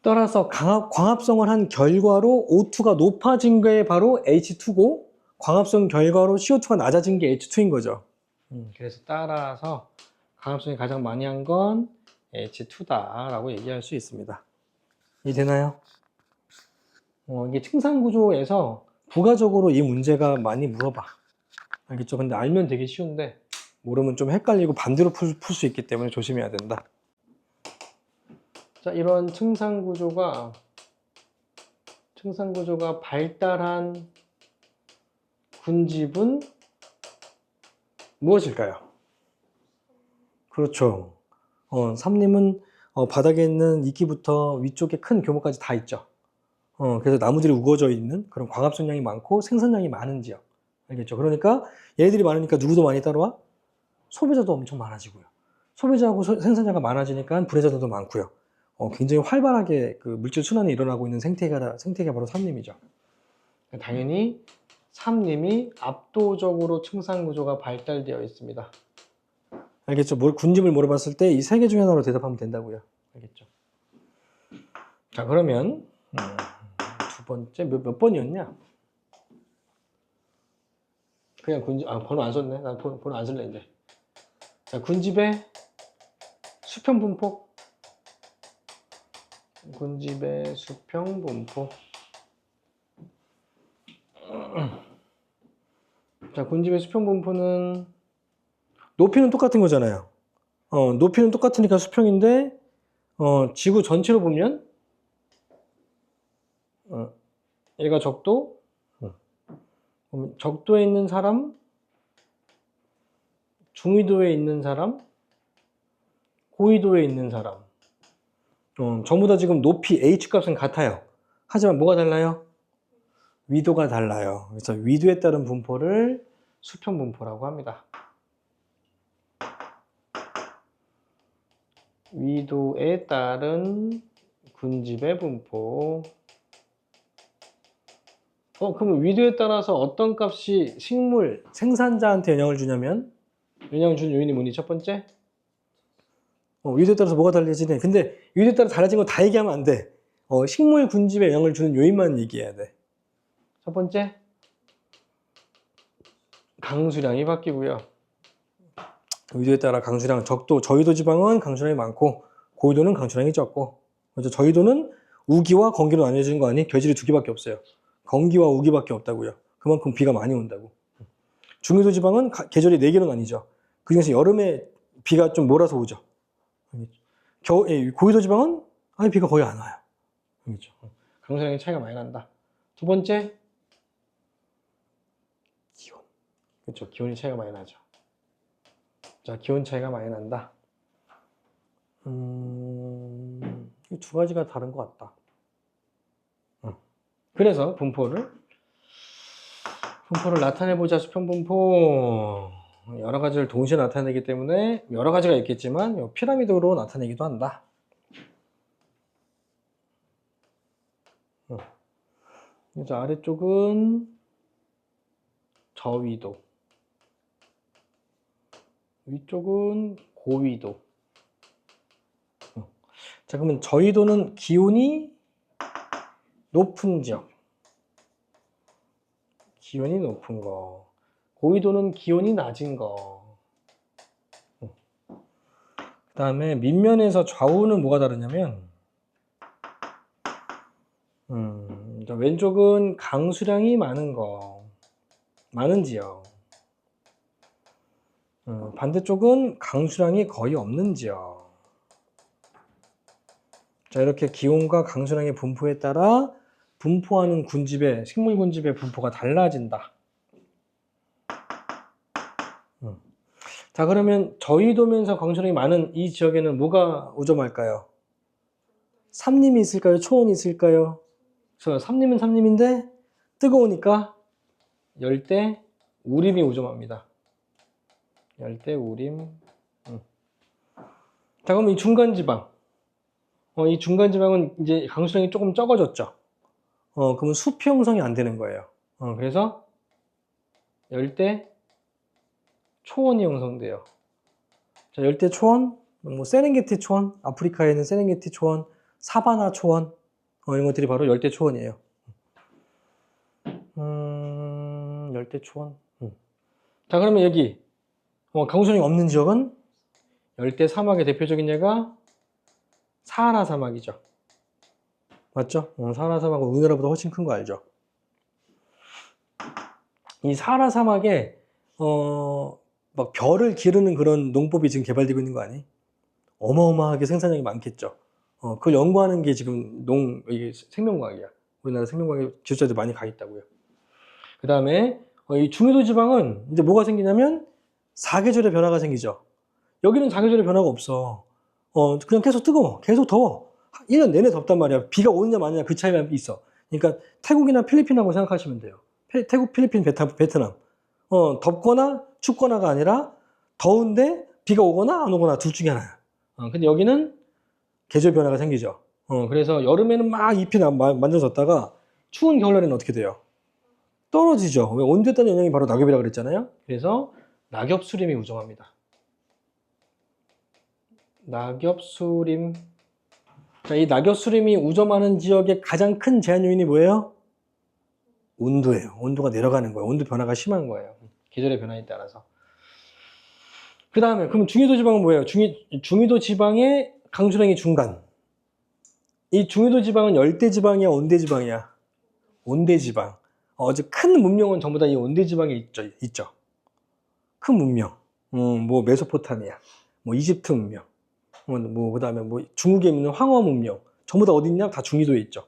따라서 광합성을 한 결과로 O2가 높아진 게 바로 H2고 광합성 결과로 CO2가 낮아진 게 H2인 거죠. 그래서 따라서 광합성이 가장 많이 한 건 H2다라고 얘기할 수 있습니다. 이해되나요? 이게 층산구조에서 부가적으로 이 문제가 많이 물어봐. 알겠죠? 근데 알면 되게 쉬운데 모르면 좀 헷갈리고 반대로 풀 수 있기 때문에 조심해야 된다. 자, 이런 층산구조가 발달한 군집은 무엇일까요? 그렇죠. 삼림은 바닥에 있는 이끼부터 위쪽에 큰 교목까지 다 있죠. 그래서 나무들이 우거져 있는 그런 광합성량이 많고 생산량이 많은 지역. 알겠죠? 그러니까 얘네들이 많으니까 누구도 많이 따라와? 소비자도 엄청 많아지고요. 소비자하고 생산자가 많아지니까 불회자들도 많고요. 굉장히 활발하게 그 물질 순환이 일어나고 있는 생태계가 바로 삼림이죠. 당연히 삼림이 압도적으로 층산구조가 발달되어 있습니다. 알겠죠? 군집을 물어봤을 때 이 세 개 중에 하나로 대답하면 된다고요. 알겠죠? 자, 그러면 두 번째 몇 번이었냐? 그냥 군집, 번호 안 썼네. 난 번호 안 쓸래 이제. 자, 군집의 수평 분포. 군집의 수평 분포. 자, 군집의 수평 분포는 높이는 똑같은 거잖아요. 높이는 똑같으니까 수평인데 지구 전체로 보면 얘가 적도, 적도에 있는 사람, 중위도에 있는 사람, 고위도에 있는 사람 전부 다 지금 높이 H값은 같아요. 하지만 뭐가 달라요? 위도가 달라요. 그래서 위도에 따른 분포를 수평 분포라고 합니다. 위도에 따른 군집의 분포. 그럼 위도에 따라서 어떤 값이 식물 생산자한테 영향을 주냐면, 영향을 주는 요인이 뭐니? 첫 번째? 위도에 따라서 뭐가 달라지네. 근데 위도에 따라 달라진 거 다 얘기하면 안 돼. 식물 군집에 영향을 주는 요인만 얘기해야 돼. 첫 번째, 강수량이 바뀌고요. 위도에 따라 강수량, 저위도 지방은 강수량이 많고 고위도는 강수량이 적고. 그래서 저위도는 우기와 건기로 나뉘어지는 거 아니? 계절이 두 개밖에 없어요. 건기와 우기밖에 없다고요. 그만큼 비가 많이 온다고. 중위도 지방은 계절이 네 개로 나뉘죠. 그중에서 여름에 비가 좀 몰아서 오죠. 고위도 지방은 아니 비가 거의 안 와요. 그렇죠. 강수량의 차이가 많이 난다. 두 번째, 기온. 그렇죠. 기온의 차이가 많이 나죠. 자, 기온 차이가 많이 난다. 이 두 가지가 다른 것 같다. 그래서 분포를 나타내보자. 수평분포 여러 가지를 동시에 나타내기 때문에 여러 가지가 있겠지만 피라미드로 나타내기도 한다. 그래서 아래쪽은 저위도, 위쪽은 고위도. 자, 그러면 저위도는 기온이 높은 지역, 기온이 높은 거. 고위도는 기온이 낮은 거. 그 다음에 밑면에서 좌우는 뭐가 다르냐면 왼쪽은 강수량이 많은 거, 많은 지역. 반대쪽은 강수량이 거의 없는 지역. 자, 이렇게 기온과 강수량의 분포에 따라 분포하는 군집의, 식물 군집의 분포가 달라진다. 자, 그러면 저위도면서 강수량이 많은 이 지역에는 뭐가 우점할까요? 삼림이 있을까요? 초원이 있을까요? 그래서 삼림은 삼림인데 뜨거우니까 열대 우림이 우점합니다. 열대 우림. 자, 그럼 이 중간지방. 이 중간지방은 이제 강수량이 조금 적어졌죠. 그러면 숲 형성이 안 되는 거예요. 그래서 열대 초원이 형성돼요. 자, 열대 초원, 뭐 세렝게티 초원, 아프리카에는 세렝게티 초원, 사바나 초원, 이런 것들이 바로 열대 초원이에요. 열대 초원. 자, 그러면 여기 강수량이 없는 지역은 열대 사막의 대표적인 예가 사하라 사막이죠. 맞죠? 사하라 사막은 우리나라보다 훨씬 큰 거 알죠? 이 사하라 사막에 막 벼를 기르는 그런 농법이 지금 개발되고 있는 거 아니? 어마어마하게 생산량이 많겠죠. 그걸 연구하는 게 지금 이게 생명과학이야. 우리나라 생명과학에 기술자들 많이 가 있다고요. 그 다음에 이 중위도 지방은 이제 뭐가 생기냐면 사계절의 변화가 생기죠. 여기는 사계절의 변화가 없어. 그냥 계속 뜨거워, 계속 더워. 1년 내내 덥단 말이야. 비가 오느냐 마느냐 그 차이가 있어. 그러니까 태국이나 필리핀하고 생각하시면 돼요. 태국, 필리핀, 베트남. 덥거나 춥거나가 아니라 더운데 비가 오거나 안 오거나 둘 중에 하나야. 근데 여기는 계절 변화가 생기죠. 그래서 여름에는 막 잎이 만져졌다가 추운 겨울날에는 어떻게 돼요? 떨어지죠. 왜? 온도에 따른 영향이 바로 낙엽이라고 그랬잖아요. 그래서 낙엽수림이 우정합니다. 낙엽수림. 자, 이 낙엽수림이 우점하는 지역의 가장 큰 제한 요인이 뭐예요? 온도예요. 온도가 내려가는 거예요. 온도 변화가 심한 거예요. 계절의 변화에 따라서. 그 다음에 그럼 중위도 지방은 뭐예요? 중위도 지방의 강수량이 중간. 이 중위도 지방은 열대 지방이야, 온대 지방이야? 온대 지방. 큰 문명은 전부 다 이 온대 지방에 있죠. 큰 문명. 뭐 메소포타미아, 뭐 이집트 문명, 그다음에 뭐 중국에 있는 황허 문명. 전부 다 어디 있냐? 다 중위도에 있죠.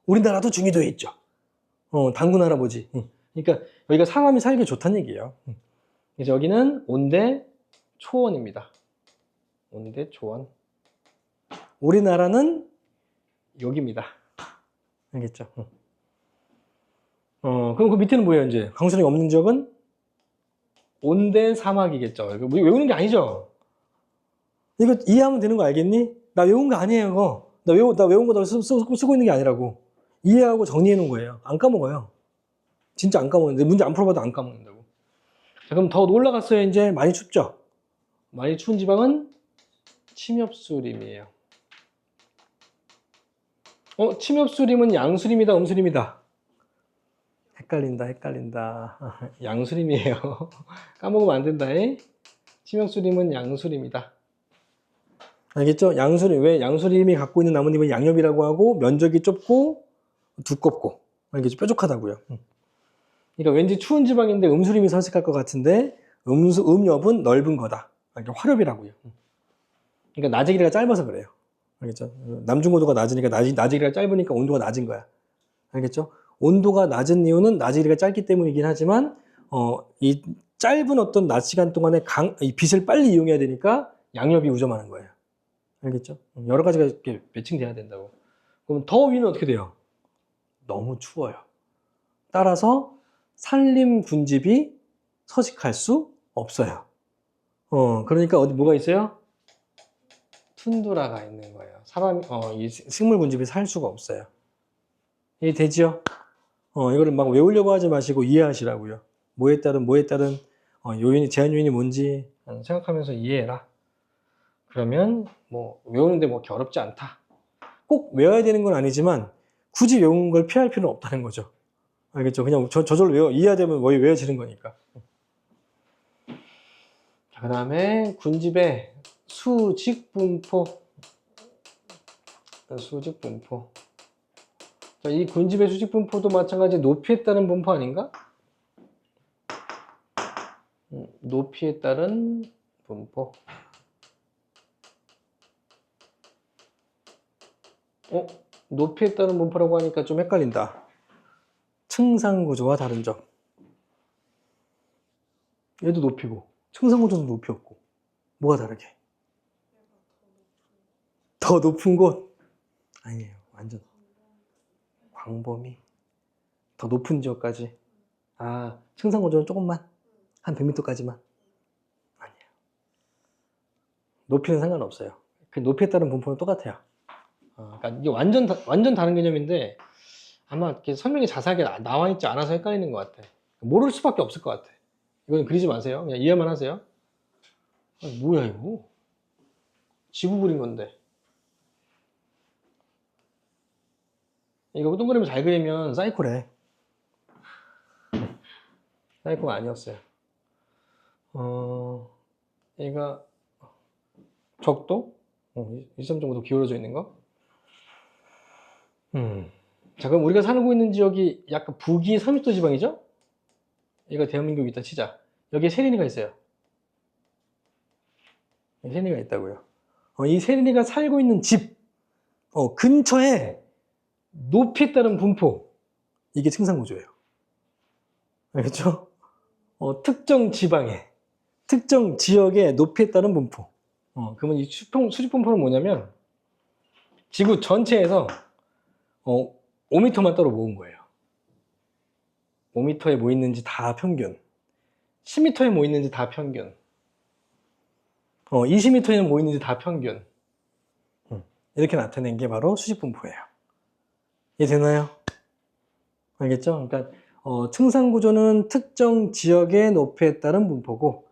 우리나라도 중위도에 있죠. 단군 할아버지. 그러니까 여기가 사람이 살기 좋다는 얘기예요. 그래서 여기는 온대 초원입니다. 온대 초원. 우리나라는 여기입니다. 알겠죠? 그럼 그 밑에는 뭐예요, 이제? 강수량이 없는 지역은 온대 사막이겠죠. 이거 외우는 게 아니죠? 이거 이해하면 되는 거 알겠니? 나 외운 거 아니에요, 이거. 나 외운 거 쓰고 있는 게 아니라고. 이해하고 정리해 놓은 거예요. 안 까먹어요. 진짜 안 까먹는데, 문제 안 풀어봐도 안 까먹는다고. 자, 그럼 더 올라갔어요, 이제. 많이 춥죠? 많이 추운 지방은 침엽수림이에요. 침엽수림은 양수림이다, 음수림이다? 헷갈린다. 양수림이에요. 까먹으면 안 된다. 침엽수림은 양수림이다. 알겠죠? 양수림, 왜 양수림이 갖고 있는 나뭇잎은 양엽이라고 하고 면적이 좁고 두껍고, 알겠죠? 뾰족하다고요. 그러니까 왠지 추운 지방인데 음수림이 서식할 것 같은데 음엽은 넓은 거다. 그러니까 화렵이라고요. 그러니까 낮의 길이가 짧아서 그래요. 알겠죠? 남중고도가 낮으니까 낮의 길이가 짧으니까 온도가 낮은 거야. 알겠죠? 온도가 낮은 이유는 낮의 길이가 짧기 때문이긴 하지만 이 짧은 어떤 낮 시간 동안에 이 빛을 빨리 이용해야 되니까 양엽이 우점하는 거예요. 알겠죠? 여러 가지가 이렇게 매칭돼야 된다고. 그럼 더 위는 어떻게 돼요? 너무 추워요. 따라서 산림 군집이 서식할 수 없어요. 그러니까 어디 뭐가 있어요? 툰드라가 있는 거예요. 이 식물 군집이 살 수가 없어요. 이해 되죠? 이거를 막 외우려고 하지 마시고 이해하시라고요. 뭐에 따른 제한 요인이 뭔지 생각하면서 이해해라. 그러면 뭐 외우는데 뭐 이렇게 어렵지 않다. 꼭 외워야 되는 건 아니지만 굳이 외우는 걸 피할 필요는 없다는 거죠. 알겠죠? 그냥 저절로 이해해야 되면 외워지는 거니까. 그 다음에 군집의 수직분포. 자, 이 군집의 수직분포도 마찬가지 높이에 따른 분포 아닌가? 높이에 따른 분포. 높이에 따른 분포라고 하니까 좀 헷갈린다. 층상구조와 다른 점. 얘도 높이고 층상구조도 높이였고 뭐가 다르게? 더 높은 곳? 아니에요. 완전 광범위. 더 높은 지역까지. 층상구조는 조금만 한 100m까지만. 아니에요. 높이는 상관없어요. 그 높이에 따른 분포는 똑같아요. 그러니까 이게 완전 다른 개념인데 아마 이렇게 설명이 자세하게 나와 있지 않아서 헷갈리는 것 같아. 모를 수밖에 없을 것 같아. 이건 그리지 마세요. 그냥 이해만 하세요. 뭐야 이거? 지구 그린 건데. 이거 동그라미 잘 그리면 사이코래. 사이코가 아니었어요. 얘가 적도? 23.5도 기울어져 있는 거? 자, 그럼 우리가 살고 있는 지역이 약간 북위 30도 지방이죠? 얘가 대한민국이 있다 치자. 여기에 세린이가 있어요. 세린이가 있다고요. 이 세린이가 살고 있는 집 근처에 높이에 따른 분포, 이게 층상구조예요. 알겠죠? 특정 지방에, 특정 지역의 높이에 따른 분포. 그러면 이 수직분포는 뭐냐면 지구 전체에서 5m만 따로 모은 거예요. 5m에 뭐 있는지 다 평균, 10m에 뭐 있는지 다 평균, 20m에는 뭐 있는지 다 평균. 이렇게 나타낸 게 바로 수직분포예요. 이해되나요? 알겠죠? 그러니까 층상구조는 특정 지역의 높이에 따른 분포고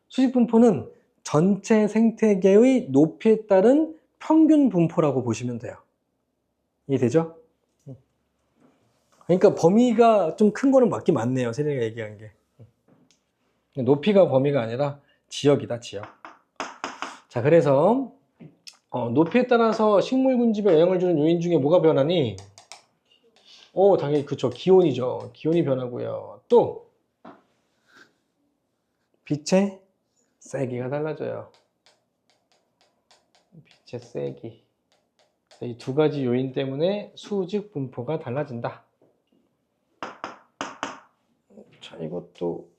수직분포는 전체 생태계의 높이에 따른 평균 분포라고 보시면 돼요. 이해되죠? 그러니까 범위가 좀 큰 거는 맞긴 맞네요. 세린이가 얘기한 게. 높이가 범위가 아니라 지역이다, 지역. 자, 그래서 높이에 따라서 식물 군집에 영향을 주는 요인 중에 뭐가 변하니? 당연히 그쵸. 기온이죠. 기온이 변하고요. 또 빛의 세기가 달라져요. 빛의 세기. 이 두 가지 요인 때문에 수직 분포가 달라진다. 자, 이것도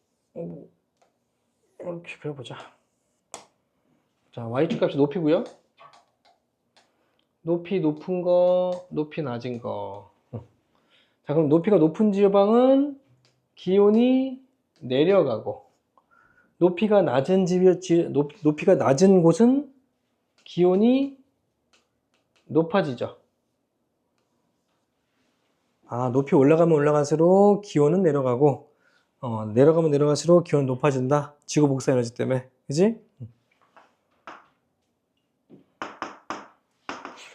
이렇게 그려보자. 자, y축 값이 높이고요. 높이 높은 거, 높이 낮은 거. 자, 그럼 높이가 높은 지방은 기온이 내려가고, 높이가 낮은 높이가 낮은 곳은 기온이 높아지죠. 높이 올라가면 올라갈수록 기온은 내려가고, 내려가면 내려갈수록 기온은 높아진다. 지구 복사 에너지 때문에. 그지?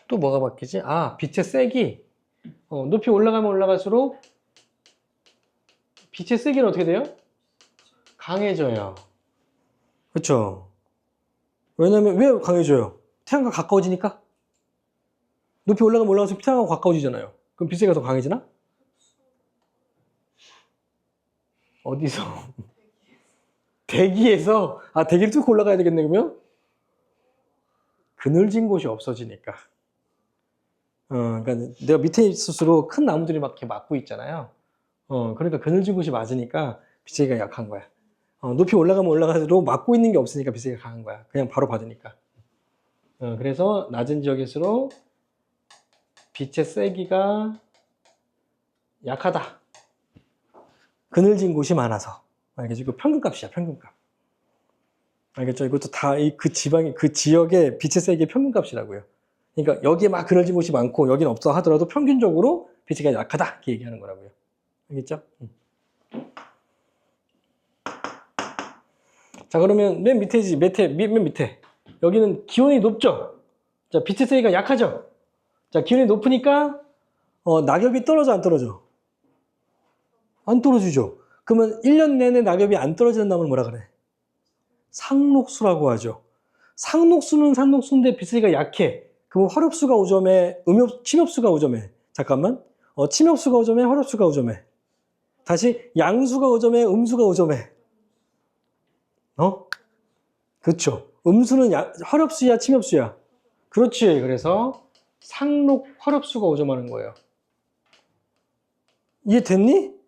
또 뭐가 바뀌지? 아, 빛의 세기. 높이 올라가면 올라갈수록 빛의 세기는 어떻게 돼요? 강해져요. 그렇죠? 왜냐면 왜 강해져요? 태양과 가까워지니까? 높이 올라가면 올라갈수록 태양과 가까워지잖아요. 그럼 빛세기가 더 강해지나? 어디서? 대기에서? 아, 대기를 뚫고 올라가야 되겠네, 그러면? 그늘진 곳이 없어지니까. 그러니까 내가 밑에 있을수록 큰 나무들이 막 이렇게 막고 있잖아요. 그러니까 그늘진 곳이 맞으니까 빛세기가 약한 거야. 높이 올라가면 올라갈수록 막고 있는 게 없으니까 빛세기가 강한 거야. 그냥 바로 받으니까. 그래서 낮은 지역일수록 빛의 세기가 약하다. 그늘진 곳이 많아서. 알겠죠? 이거 평균값이야, 평균값. 알겠죠? 이것도 다 그 지방의, 그 지역의 빛의 세기의 평균값이라고요. 그러니까 여기에 막 그늘진 곳이 많고 여기는 없어 하더라도 평균적으로 빛의 세기가 약하다. 이렇게 얘기하는 거라고요. 알겠죠? 자, 그러면 맨 밑에지, 맨 밑에. 여기는 기온이 높죠? 자, 빛의 세기가 약하죠? 자, 기온이 높으니까, 낙엽이 떨어져, 안 떨어져? 안 떨어지죠? 그러면 1년 내내 낙엽이 안 떨어지는 나무를 뭐라 그래? 상록수라고 하죠. 상록수는 상록수인데 빛의 세기가 약해. 그럼 화렵수가 5점에, 침엽수가 5점에. 잠깐만. 침엽수가 5점에, 화렵수가 5점에. 다시, 양수가 5점에, 음수가 5점에. 그렇죠. 음수는 화렵수야, 침엽수야? 그렇지. 그래서 상록, 화렵수가 5점 하는 거예요. 이해됐니?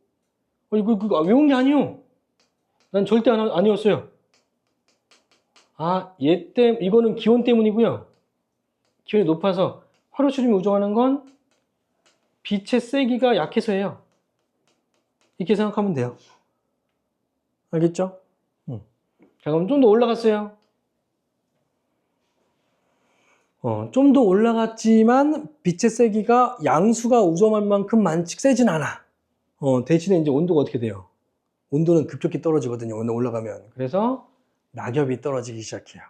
이거 외운 게 아니요. 난 절대 아니었어요. 아, 이거는 기온 때문이고요. 기온이 높아서 화로추림이 우정하는 건 빛의 세기가 약해서예요. 이렇게 생각하면 돼요. 알겠죠? 자, 그럼 좀 더 올라갔어요. 좀 더 올라갔지만 빛의 세기가 양수가 우점할 만큼 세진 않아. 대신에 이제 온도가 어떻게 돼요? 온도는 급격히 떨어지거든요. 올라가면. 그래서 낙엽이 떨어지기 시작해요.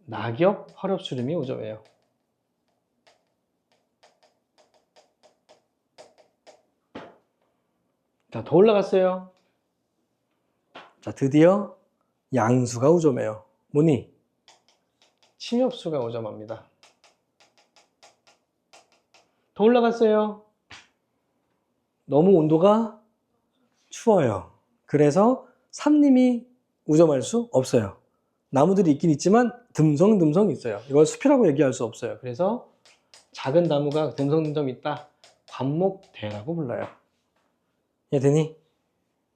낙엽, 화렵수림이 5점이에요. 자, 더 올라갔어요. 자, 드디어 양수가 5점이에요. 뭐니? 침엽수가 5점합니다. 더 올라갔어요. 너무 온도가 추워요. 그래서 삼림이 우점할 수 없어요. 나무들이 있긴 있지만 듬성듬성 있어요. 이걸 숲이라고 얘기할 수 없어요. 그래서 작은 나무가 듬성듬성 있다. 관목대라고 불러요. 이해되니?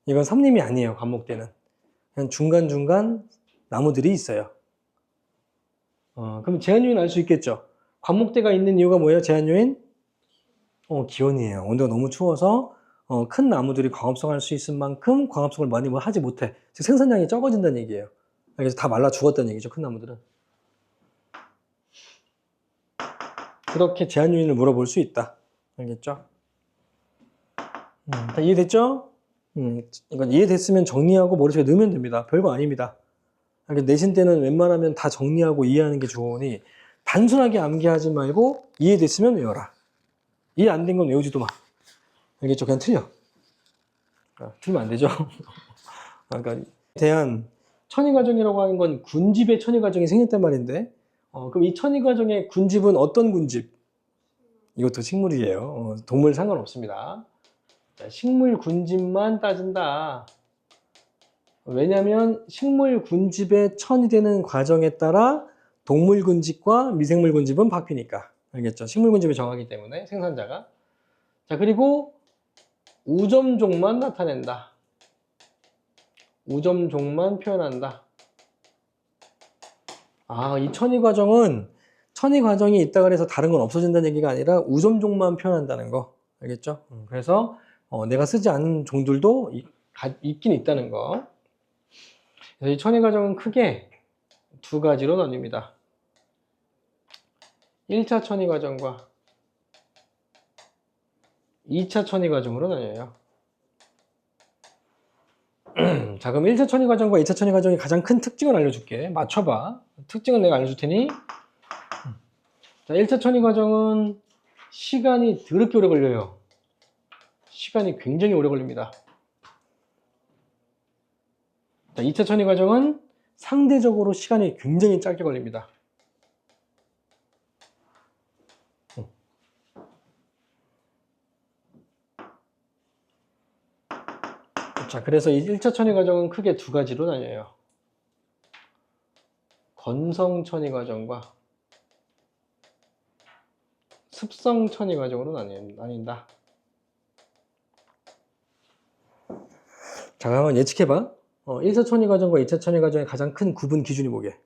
이건 삼림이 아니에요. 관목대는. 그냥 중간중간 나무들이 있어요. 그럼 제한 요인 알 수 있겠죠? 관목대가 있는 이유가 뭐예요? 제한 요인? 기온이에요. 온도가 너무 추워서 큰 나무들이 광합성할 수 있을 만큼 광합성을 많이 하지 못해. 즉 생산량이 적어진다는 얘기예요. 그래서 다 말라 죽었다는 얘기죠. 큰 나무들은. 그렇게 제한 요인을 물어볼 수 있다. 알겠죠? 다 이해됐죠? 이건 이해됐으면 정리하고 머릿속에 넣으면 됩니다. 별거 아닙니다. 내신 때는 웬만하면 다 정리하고 이해하는 게 좋으니 단순하게 암기하지 말고 이해됐으면 외워라. 이해 안 된 건 외우지도 마. 알겠죠? 그냥 틀려. 틀리면 안 되죠? 그러니까 대한 천위과정이라고 하는 건 군집의 천위과정이 생겼단 말인데 그럼 이 천위과정의 군집은 어떤 군집? 이것도 식물이에요. 동물 상관없습니다. 자, 식물 군집만 따진다. 왜냐하면 식물 군집의 천이 되는 과정에 따라 동물 군집과 미생물 군집은 바뀌니까. 알겠죠? 식물 군집이 정하기 때문에 생산자가. 자, 그리고 우점종만 나타낸다. 우점종만 표현한다. 아, 이 천위 과정이 있다 그래서 다른 건 없어진다는 얘기가 아니라 우점종만 표현한다는 거. 알겠죠? 그래서 내가 쓰지 않은 종들도 있긴 있다는 거. 그래서 이 천위 과정은 크게 두 가지로 나뉩니다. 1차 천위 과정과 2차 천위 과정으로 나뉘어요. 자, 그럼 1차 천위 과정과 2차 천위 과정의 가장 큰 특징을 알려줄게. 맞춰봐. 특징은 내가 알려줄 테니 자, 1차 천위 과정은 시간이 더럽게 오래 걸려요. 시간이 굉장히 오래 걸립니다. 자, 2차 천위 과정은 상대적으로 시간이 굉장히 짧게 걸립니다. 자, 그래서 이 1차 천위 과정은 크게 두 가지로 나뉘어요. 건성 천위 과정과 습성 천위 과정으로 나뉜다. 자, 한번 예측해봐. 1차 천위 과정과 2차 천위 과정의 가장 큰 구분 기준이 뭐게?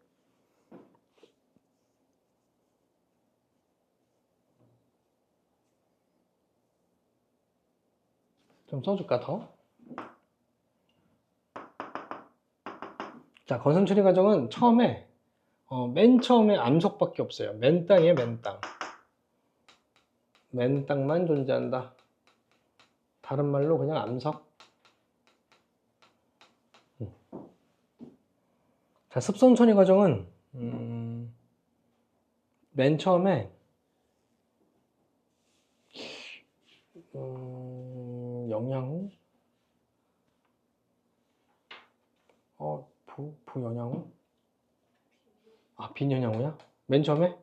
좀 써줄까, 더? 자, 건성 천위 과정은 처음에, 맨 처음에 암석밖에 없어요. 맨 땅이에요, 맨 땅. 맨 땅만 존재한다. 다른 말로 그냥 암석. 자, 습성 천위 과정은 맨 처음에 영양호? 부영양호? 아, 빈영양호야? 맨 처음에?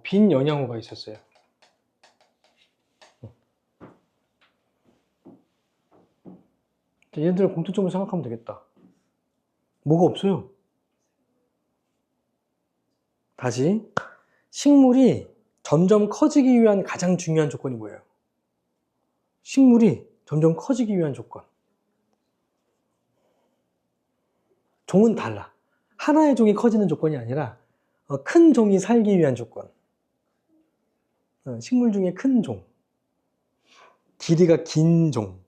빈영양호가 있었어요. 얘네들 공통점을 생각하면 되겠다. 뭐가 없어요? 다시, 식물이 점점 커지기 위한 가장 중요한 조건이 뭐예요? 식물이 점점 커지기 위한 조건. 종은 달라. 하나의 종이 커지는 조건이 아니라 큰 종이 살기 위한 조건. 식물 중에 큰 종. 길이가 긴 종.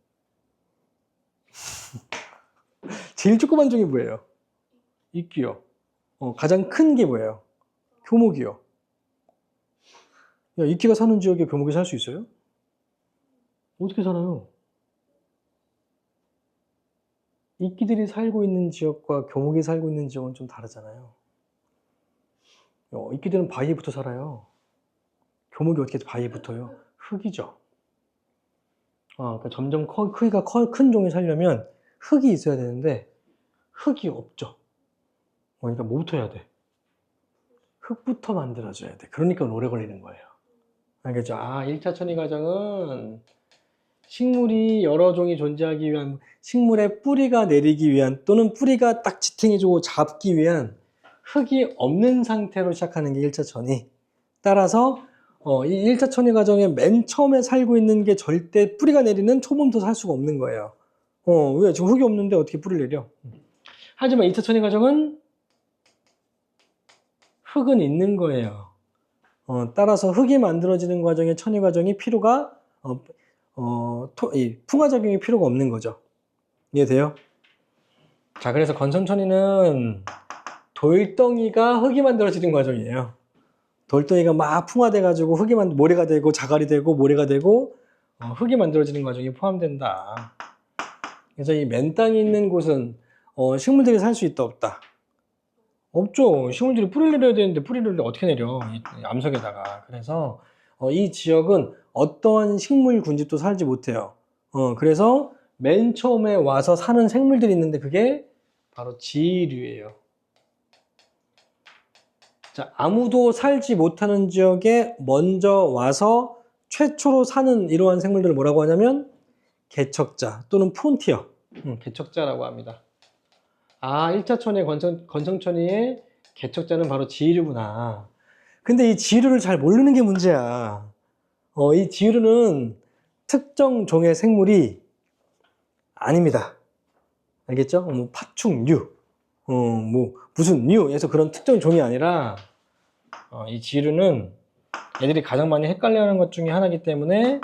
제일 조그만 종이 뭐예요? 이끼요. 가장 큰 게 뭐예요? 교목이요. 야, 이끼가 사는 지역에 교목이 살 수 있어요? 어떻게 살아요? 이끼들이 살고 있는 지역과 교목이 살고 있는 지역은 좀 다르잖아요. 이끼들은 바위에 붙어 살아요. 교목이 어떻게 바위에 붙어요? 흙이죠. 그러니까 점점 크기가 큰 종이 살려면 흙이 있어야 되는데 흙이 없죠. 그러니까 뭐부터 해야 돼? 흙부터 만들어줘야 돼. 그러니까 오래 걸리는 거예요. 알겠죠? 1차 천위 과정은 식물이 여러 종이 존재하기 위한, 식물의 뿌리가 내리기 위한, 또는 뿌리가 딱 지탱해주고 잡기 위한 흙이 없는 상태로 시작하는 게 1차 천위. 따라서 이 1차 천위 과정에 맨 처음에 살고 있는 게 절대 뿌리가 내리는 초봄부터 살 수가 없는 거예요. 왜? 지금 흙이 없는데 어떻게 뿌리를 내려? 하지만 2차 천위 과정은 흙은 있는 거예요. 따라서 흙이 만들어지는 과정의 천위 과정이 필요가 풍화작용이 필요가 없는 거죠. 이해돼요? 자, 그래서 건성천위는 돌덩이가 흙이 만들어지는 과정이에요. 돌덩이가 막 풍화돼 가지고 모래가 되고 자갈이 되고 모래가 되고 흙이 만들어지는 과정이 포함된다. 그래서 이 맨 땅이 있는 곳은 식물들이 살 수 있다 없다? 없죠. 식물들이 뿌리를 내려야 되는데 뿌리를 어떻게 내려? 이 암석에다가. 그래서 이 지역은 어떠한 식물 군집도 살지 못해요. 그래서 맨 처음에 와서 사는 생물들이 있는데 그게 바로 지류예요. 자, 아무도 살지 못하는 지역에 먼저 와서 최초로 사는 이러한 생물들을 뭐라고 하냐면 개척자 또는 프론티어, 개척자라고 합니다. 1차 천의 건성천위의 개척자는 바로 지류구나. 근데 이 지류를 잘 모르는 게 문제야. 이 지류는 특정 종의 생물이 아닙니다. 알겠죠? 뭐 파충류, 뭐 무슨 류에서 그런 특정 종이 아니라 이 지류는 애들이 가장 많이 헷갈려하는 것 중에 하나이기 때문에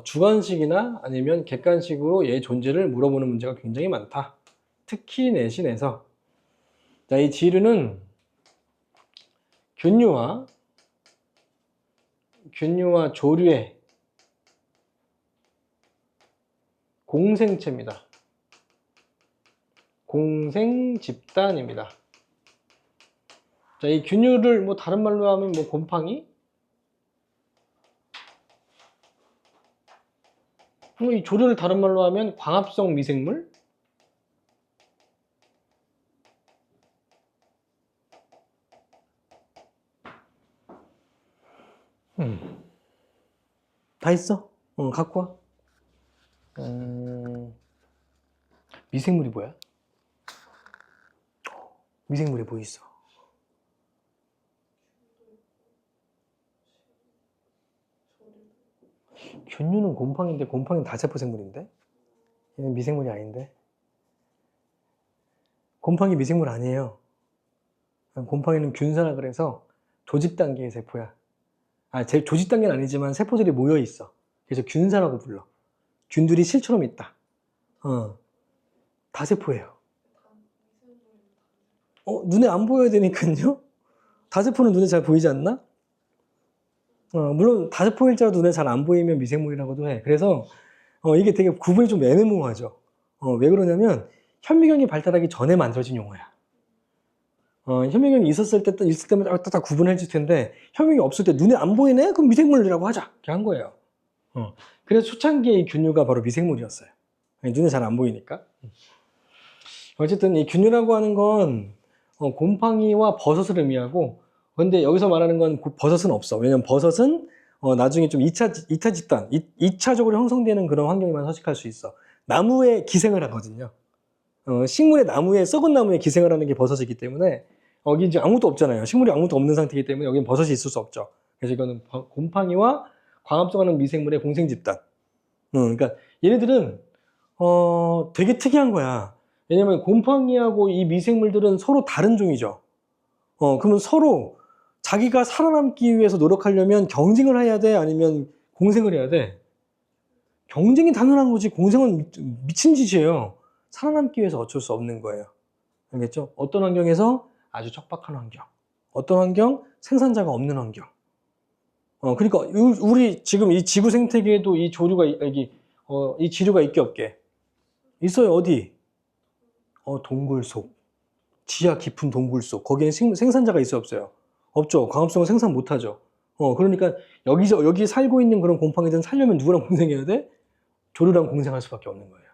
주관식이나 아니면 객관식으로 얘의 존재를 물어보는 문제가 굉장히 많다. 특히 내신에서. 자, 이 지류는 균류와 조류의 공생체입니다. 공생 집단입니다. 자, 이 균류를 뭐 다른 말로 하면 뭐 곰팡이? 이 조류를 다른 말로 하면 광합성 미생물? 다 있어? 갖고 와. 미생물이 뭐야? 미생물이 뭐 있어? 균류는 곰팡이인데 곰팡이는 다세포 생물인데? 얘는 미생물이 아닌데? 곰팡이 미생물 아니에요. 곰팡이는 균사라 그래서 조직 단계의 세포야. 조직 단계는 아니지만 세포들이 모여 있어. 그래서 균사라고 불러. 균들이 실처럼 있다. 다세포예요. 눈에 안 보여야 되니까요. 다세포는 눈에 잘 보이지 않나? 물론 다세포일자도 눈에 잘 안 보이면 미생물이라고도 해. 그래서 이게 되게 구분이 좀 애매모호하죠. 왜 그러냐면 현미경이 발달하기 전에 만들어진 용어야. 현미경이 있을 때만 딱 구분해 줄 텐데 현미경이 없을 때 눈에 안 보이네? 그럼 미생물이라고 하자. 이렇게 한 거예요. 그래서 초창기에 이 균류가 바로 미생물이었어요. 눈에 잘 안 보이니까. 어쨌든 이 균류라고 하는 건 곰팡이와 버섯을 의미하고, 근데 여기서 말하는 건 버섯은 없어. 왜냐면 버섯은 나중에 좀 2차 집단, 2차적으로 형성되는 그런 환경에만 서식할 수 있어. 나무에 기생을 하거든요. 식물의 나무에, 썩은 나무에 기생을 하는 게 버섯이기 때문에 여기 이제 아무것도 없잖아요. 식물이 아무것도 없는 상태이기 때문에 여기는 버섯이 있을 수 없죠. 그래서 이거는 곰팡이와 광합성하는 미생물의 공생 집단. 그러니까 얘네들은 되게 특이한 거야. 왜냐면 곰팡이하고 이 미생물들은 서로 다른 종이죠. 그러면 서로 자기가 살아남기 위해서 노력하려면 경쟁을 해야 돼? 아니면 공생을 해야 돼? 경쟁이 당연한 거지. 공생은 미친 짓이에요. 살아남기 위해서 어쩔 수 없는 거예요. 알겠죠? 어떤 환경에서? 아주 척박한 환경. 어떤 환경? 생산자가 없는 환경. 그러니까 우리 지금 이 지구 생태계에도 이 조류가, 이 지류가 있게 없게? 있어요. 어디? 동굴 속. 지하 깊은 동굴 속. 거기에 생산자가 있어요, 없어요? 없죠. 광합성은 생산 못하죠. 그러니까 여기 살고 있는 그런 곰팡이들은 살려면 누구랑 공생해야 돼? 조류랑 공생할 수밖에 없는 거예요.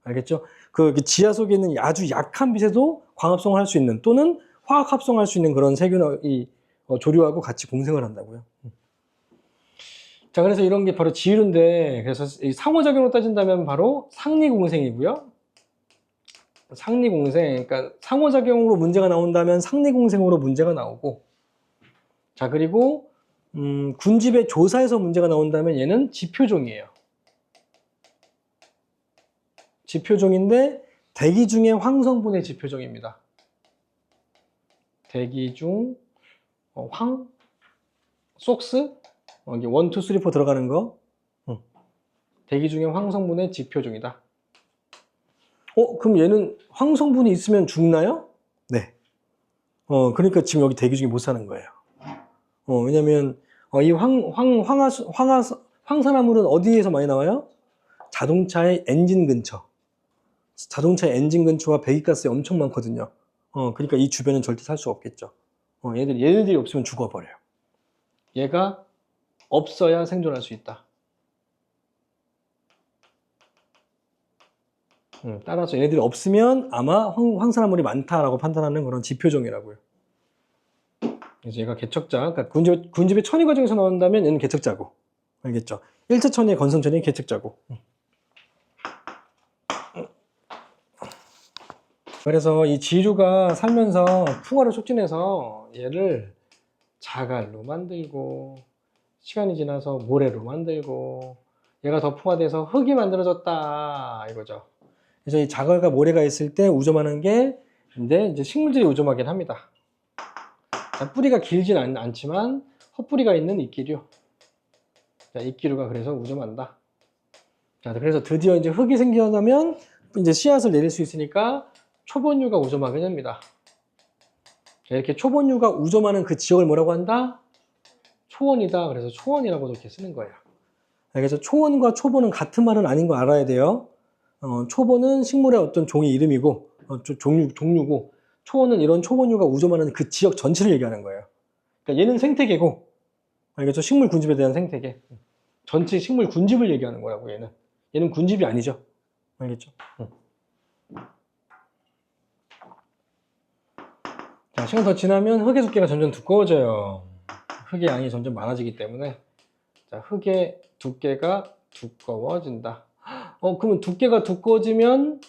알겠죠? 그 지하 속에 있는 아주 약한 빛에도 광합성을 할 수 있는, 또는 화학 합성할 수 있는 그런 세균, 조류하고 같이 공생을 한다고요. 자, 그래서 이런 게 바로 지류인데, 그래서 이 상호작용으로 따진다면 바로 상리공생이고요. 상리공생, 그러니까 상호작용으로 문제가 나온다면 상리공생으로 문제가 나오고, 자, 그리고 군집의 조사에서 문제가 나온다면 얘는 지표종이에요. 지표종인데 대기 중에 황성분의 지표종입니다. 대기 중 속스, 여기 1, 2, 3, 4 들어가는 거, 대기 중에 황성분의 지표종이다. 그럼 얘는 황성분이 있으면 죽나요? 네. 그러니까 지금 여기 대기 중에 못 사는 거예요. 왜냐면 이 황산화물은 어디에서 많이 나와요? 자동차의 엔진 근처. 자동차의 엔진 근처와 배기가스에 엄청 많거든요. 그러니까 이 주변은 절대 살 수 없겠죠. 얘들이 없으면 죽어버려요. 얘가 없어야 생존할 수 있다. 따라서 얘네들이 없으면 아마 황산화물이 많다라고 판단하는 그런 지표종이라고요. 그래서 얘가 개척자, 그러니까 군집의 천위 과정에서 나온다면 얘는 개척자고, 알겠죠? 1차 천위의 건성천위 개척자고. 그래서 이 지류가 살면서 풍화를 촉진해서 얘를 자갈로 만들고, 시간이 지나서 모래로 만들고, 얘가 더 풍화돼서 흙이 만들어졌다 이거죠. 그래서 이 자갈과 모래가 있을 때 우점하는 게 이제 식물들이 우점하긴 합니다. 자, 뿌리가 길진 않지만 헛뿌리가 있는 잎기류. 자, 잎기류가 그래서 우점한다. 자, 그래서 드디어 이제 흙이 생겨나면 이제 씨앗을 내릴 수 있으니까 초본류가 우점하게 됩니다. 이렇게 초본류가 우점하는 그 지역을 뭐라고 한다? 초원이다. 그래서 초원이라고도 이렇게 쓰는 거예요. 그래서 초원과 초본은 같은 말은 아닌 거 알아야 돼요. 초본은 식물의 어떤 종의 이름이고, 종류고, 초원은 이런 초원류가 우점하는 그 지역 전체를 얘기하는 거예요. 그러니까 얘는 생태계고, 알겠죠? 식물 군집에 대한 생태계. 전체 식물 군집을 얘기하는 거라고, 얘는. 얘는 군집이 아니죠. 알겠죠? 자, 시간 더 지나면 흙의 두께가 점점 두꺼워져요. 흙의 양이 점점 많아지기 때문에. 자, 흙의 두께가 두꺼워진다. 그러면 두께가 두꺼워지면,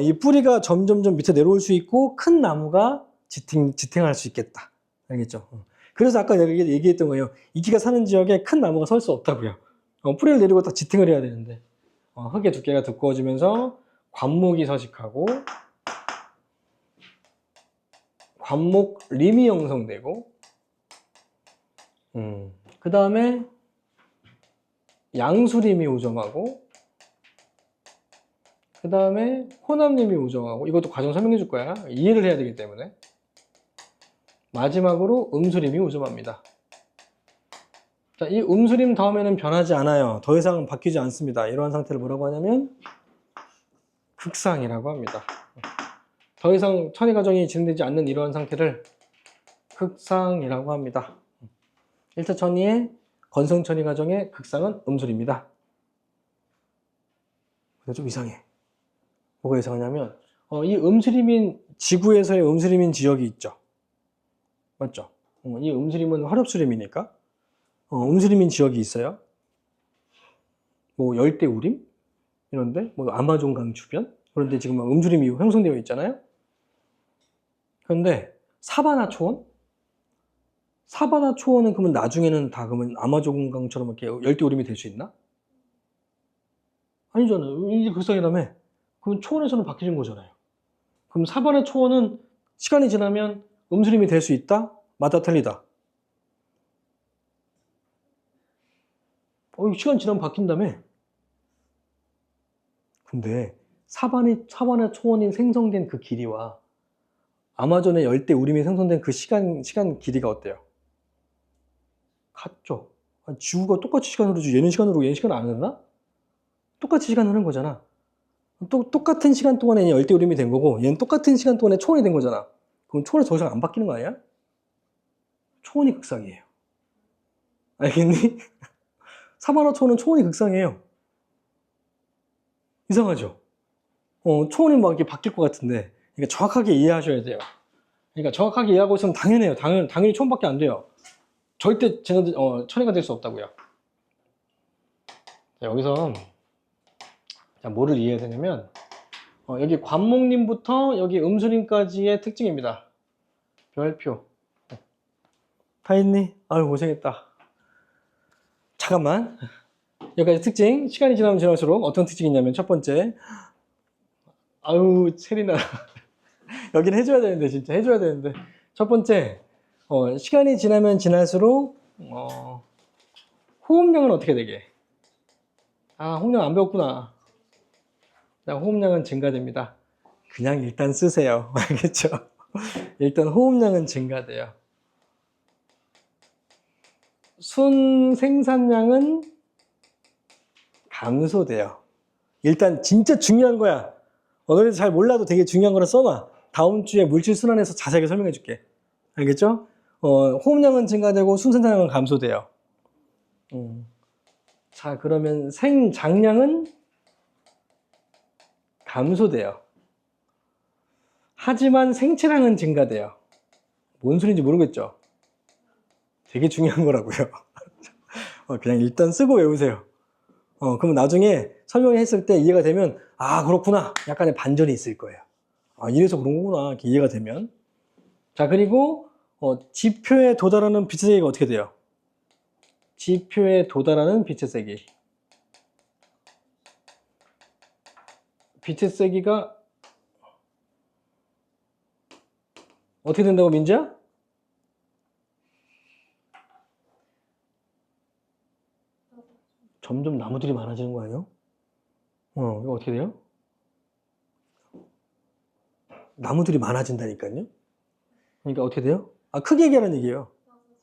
이 뿌리가 점점점 밑에 내려올 수 있고, 큰 나무가 지탱할 수 있겠다. 알겠죠? 그래서 아까 얘기했던 거예요. 이끼가 사는 지역에 큰 나무가 설 수 없다고요. 뿌리를 내리고 딱 지탱을 해야 되는데. 흙의 두께가 두꺼워지면서 관목이 서식하고, 관목림이 형성되고, 그 다음에 양수림이 우점하고, 그 다음에 호남림이 우점하고, 이것도 과정 설명해 줄 거야. 이해를 해야 되기 때문에. 마지막으로 음수림이 우점합니다. 자, 이 음수림 다음에는 변하지 않아요. 더 이상 바뀌지 않습니다. 이러한 상태를 뭐라고 하냐면 극상이라고 합니다. 더 이상 천위 과정이 진행되지 않는 이러한 상태를 극상이라고 합니다. 1차 천위의 건성 천위 과정의 극상은 음술입니다. 근데 좀 이상해. 뭐가 이상하냐면 이 음수림인 지구에서의 음수림인 지역이 있죠. 맞죠? 이 음수림은 화렵수림이니까 음수림인 지역이 있어요. 뭐 열대우림 이런데 뭐 아마존강 주변 그런데 지금 음수림이 형성되어 있잖아요. 그런데 사바나 초원? 사바나 초원은 그러면 나중에는 다 그러면 아마존강처럼 이렇게 열대우림이 될 수 있나? 아니잖아요. 이게 극상이라며. 그럼 초원에서는 바뀌는 거잖아요. 그럼 사바나 초원은 시간이 지나면 음수림이 될 수 있다? 맞다 틀리다? 시간 지나면 바뀐다며. 근데 사바나 초원이 생성된 그 길이와 아마존의 열대우림이 생성된 그 시간 길이가 어때요? 같죠? 지구가 똑같이 시간 흐르지 얘는 시간 흐르고 얘는 시간 안 흐르나? 똑같이 시간 흐른 거잖아. 똑같은 시간 동안에 열대우림이 된 거고 얘는 똑같은 시간 동안에 초원이 된 거잖아. 그럼 초원이 더 이상 안 바뀌는 거 아니야? 초원이 극상이에요. 알겠니? 사바나 초원은 초원이 극상이에요. 이상하죠? 초원이 막 이렇게 바뀔 것 같은데 그러니까 정확하게 이해하셔야 돼요. 그러니까 정확하게 이해하고 있으면 당연해요. 당연히 초원밖에 안 돼요. 절대 천혜가 될 수 없다고요. 자, 여기서 자, 뭐를 이해해야 되냐면 여기 관목림부터 여기 음수림까지의 특징입니다. 별표. 다 했니? 아유 고생했다. 잠깐만. 여기까지 특징. 시간이 지나면 지날수록 어떤 특징이 있냐면 첫 번째. 아유 체리나. 여기는 해줘야 되는데 진짜 해줘야 되는데. 첫 번째. 시간이 지나면 지날수록 호흡량은 어떻게 되게? 호흡량 안 배웠구나. 자, 호흡량은 증가됩니다. 그냥 일단 쓰세요. 알겠죠? 일단 호흡량은 증가돼요. 순 생산량은 감소돼요. 일단 진짜 중요한 거야. 그래도 잘 몰라도 되게 중요한 거라 써놔. 다음 주에 물질 순환에서 자세하게 설명해 줄게. 알겠죠? 호흡량은 증가되고 순 생산량은 감소돼요. 자, 그러면 생장량은 감소돼요. 하지만 생체량은 증가돼요. 뭔 소리인지 모르겠죠? 되게 중요한 거라고요. 그냥 일단 쓰고 외우세요. 그럼 나중에 설명했을 때 이해가 되면 그렇구나. 약간의 반전이 있을 거예요. 이래서 그런 거구나. 이렇게 이해가 되면. 자, 그리고 지표에 도달하는 빛의 세기가 어떻게 돼요? 지표에 도달하는 빛의 세기. 빛의 세기가 어떻게 된다고 민지야? 점점 나무들이 많아지는 거 아니에요? 이거 어떻게 돼요? 나무들이 많아진다니까요? 그러니까 어떻게 돼요? 크게 얘기하는 얘기예요.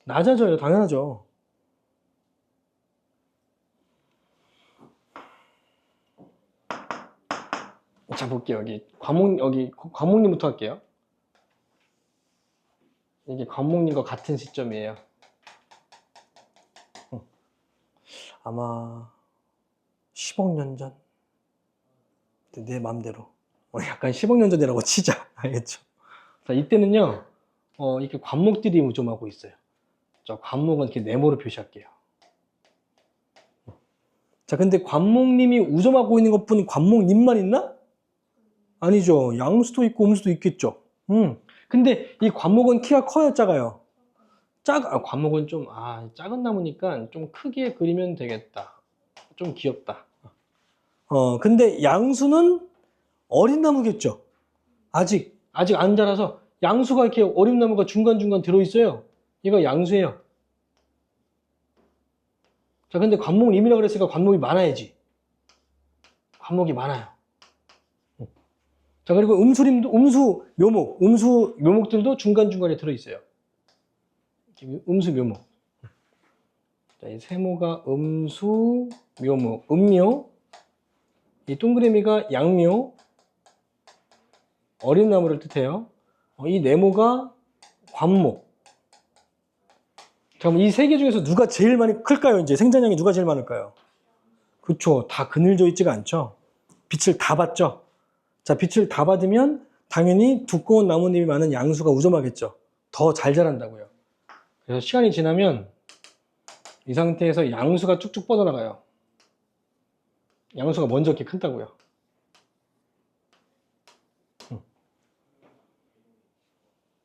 낮아져요. 당연하죠. 자, 볼게요. 여기 관목님부터 할게요. 이게 관목님과 같은 시점이에요. 아마 10억 년 전. 내 맘대로. 약간 10억 년 전이라고 치자. 알겠죠? 자, 이때는요, 이렇게 관목들이 우점하고 있어요. 저 관목은 이렇게 네모로 표시할게요. 자, 근데 관목님이 우점하고 있는 것뿐 관목님만 있나? 아니죠. 양수도 있고 음수도 있겠죠. 근데 이 관목은 키가 커요, 작아요? 관목은 좀, 작은 나무니까 좀 크게 그리면 되겠다. 좀 귀엽다. 근데 양수는 어린 나무겠죠? 아직 안 자라서 양수가 이렇게 어린 나무가 중간중간 들어있어요. 이거 양수예요. 자, 근데 관목님이라 그랬으니까 관목이 많아야지. 관목이 많아요. 자, 그리고 음수 묘목들도 중간중간에 들어있어요. 음수 묘목. 자, 이 세모가 음수 묘목, 음묘. 이 동그라미가 양묘, 어린 나무를 뜻해요. 이 네모가 관목. 자, 그럼 이 세 개 중에서 누가 제일 많이 클까요? 이제 생산량이 누가 제일 많을까요? 그쵸. 다 그늘져 있지가 않죠. 빛을 다 받죠. 자, 빛을 다 받으면 당연히 두꺼운 나뭇잎이 많은 양수가 우점하겠죠. 더 잘 자란다고요. 그래서 시간이 지나면 이 상태에서 양수가 쭉쭉 뻗어나가요. 양수가 먼저 이렇게 큰다고요.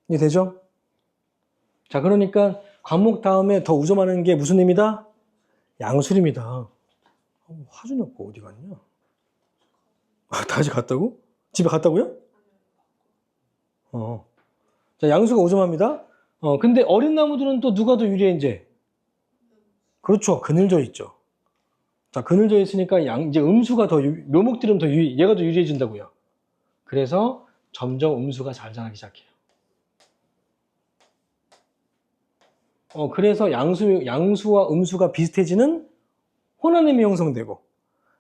이해되죠? 자, 그러니까 관목 다음에 더 우점하는 게 무슨 힘이다? 양수림이다. 화준이 없고 어디 갔냐? 다시 갔다고? 집에 갔다고요? 자, 양수가 우점합니다. 근데 어린 나무들은 또 누가 더 유리해, 이제? 그렇죠. 그늘져 있죠. 자, 그늘져 있으니까 이제 음수가 묘목들은 얘가 더 유리해진다고요. 그래서 점점 음수가 잘 자라기 시작해요. 그래서 양수와 음수가 비슷해지는 혼합림이 형성되고,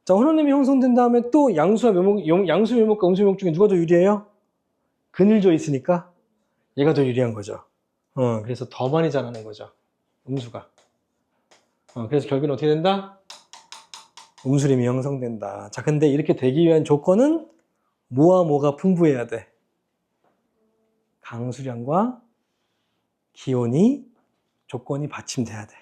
자, 혼합림이 형성된 다음에 또 양수 묘목과 음수 묘목 중에 누가 더 유리해요? 그늘져 있으니까 얘가 더 유리한 거죠. 그래서 더 많이 자라는 거죠. 음수가. 그래서 결국은 어떻게 된다? 음수림이 형성된다. 자, 근데 이렇게 되기 위한 조건은 뭐가 풍부해야 돼? 강수량과 기온이 조건이 받침돼야 돼.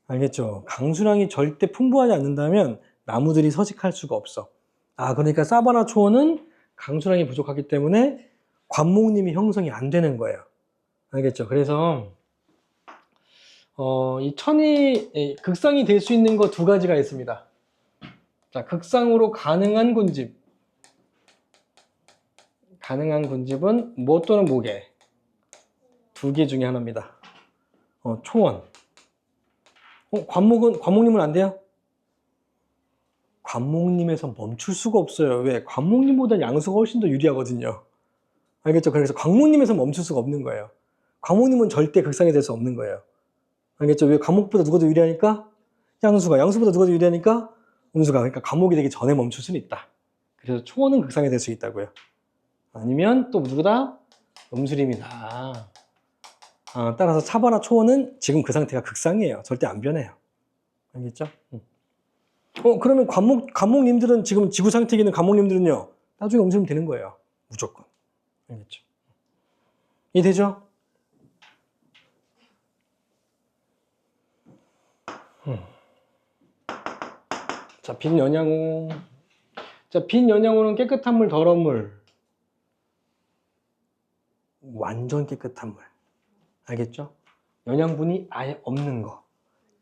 알겠죠? 강수량이 절대 풍부하지 않는다면 나무들이 서식할 수가 없어. 그러니까 사바나 초원은 강수량이 부족하기 때문에 관목림이 형성이 안 되는 거예요. 알겠죠? 그래서 이 천이 극상이 될 수 있는 거 두 가지가 있습니다. 자, 극상으로 가능한 군집. 가능한 군집은 뭐 또는 뭐게? 두 개 중에 하나입니다. 초원. 관목님은 안 돼요? 관목님에서 멈출 수가 없어요. 왜? 관목님보다 양수가 훨씬 더 유리하거든요. 알겠죠? 그래서 관목님에서 멈출 수가 없는 거예요. 관목님은 절대 극상이 될 수 없는 거예요. 알겠죠? 왜? 관목보다 누가 더 유리하니까? 양수보다 누가 더 유리하니까? 음수가. 그러니까 관목이 되기 전에 멈출 수는 있다. 그래서 초원은 극상이 될 수 있다고요. 아니면 또 누구다? 음수림이다. 따라서 차바나 초원은 지금 그 상태가 극상이에요. 절대 안 변해요. 알겠죠? 그러면 관목님들은 지금 지구 상태에 있는 관목님들은요, 나중에 음수림 되는 거예요. 무조건. 알겠죠? 이해되죠? 자, 빈 연양호. 자, 빈 연양호는 깨끗한 물, 더러운 물. 완전 깨끗한 물. 알겠죠? 영양분이 아예 없는 거.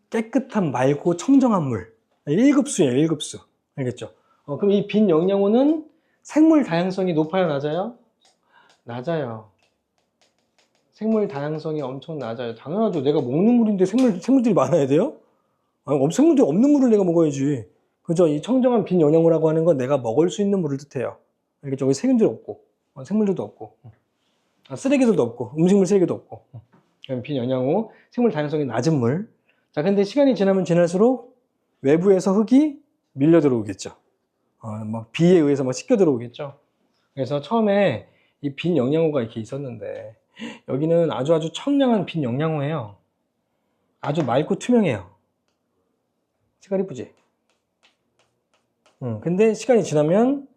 깨끗한 맑고 청정한 물. 1급수예요, 1급수. 알겠죠? 그럼 이 빈 영양호는 생물 다양성이 높아요, 낮아요? 낮아요. 생물 다양성이 엄청 낮아요. 당연하죠. 내가 먹는 물인데 생물들이 많아야 돼요? 생물들이 없는 물을 내가 먹어야지. 그죠? 이 청정한 빈 영양호라고 하는 건 내가 먹을 수 있는 물을 뜻해요. 알겠죠? 여기 세균들이 없고, 생물들도 없고, 쓰레기들도 없고, 음식물 쓰레기도 없고. 빈 영양호, 생물 다양성이 낮은 물. 자, 근데 시간이 지나면 지날수록 외부에서 흙이 밀려 들어오겠죠. 비에 의해서 씻겨 들어오겠죠. 그래서 처음에 이 빈 영양호가 이렇게 있었는데, 여기는 아주 청량한 빈 영양호예요. 아주 맑고 투명해요. 색깔 이쁘지? 근데 시간이 지나면